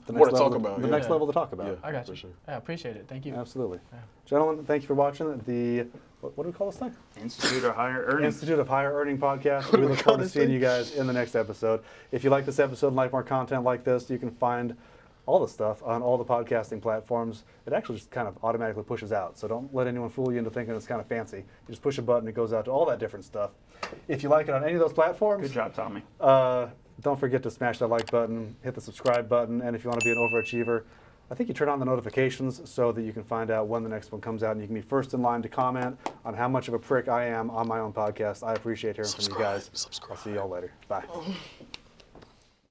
the More next to level, talk about, the yeah. next level to talk about. Yeah. I got for you. sure. I appreciate it. Thank you. Absolutely. Yeah. Gentlemen, thank you for watching the, what do we call this thing? Institute of Higher Earnings. Institute of Higher Earning podcast. We look forward to seeing you guys in the next episode. If you like this episode and like more content like this, you can find all the stuff on all the podcasting platforms. It actually just kind of automatically pushes out. So don't let anyone fool you into thinking it's kind of fancy. You just push a button, it goes out to all that different stuff. If you like it on any of those platforms, Good job, Tommy. don't forget to smash that like button, hit the subscribe button, and if you want to be an overachiever, I think you turn on the notifications so that you can find out when the next one comes out, and you can be first in line to comment on how much of a prick I am on my own podcast. I appreciate hearing from you guys. Subscribe. I'll see y'all later. Bye.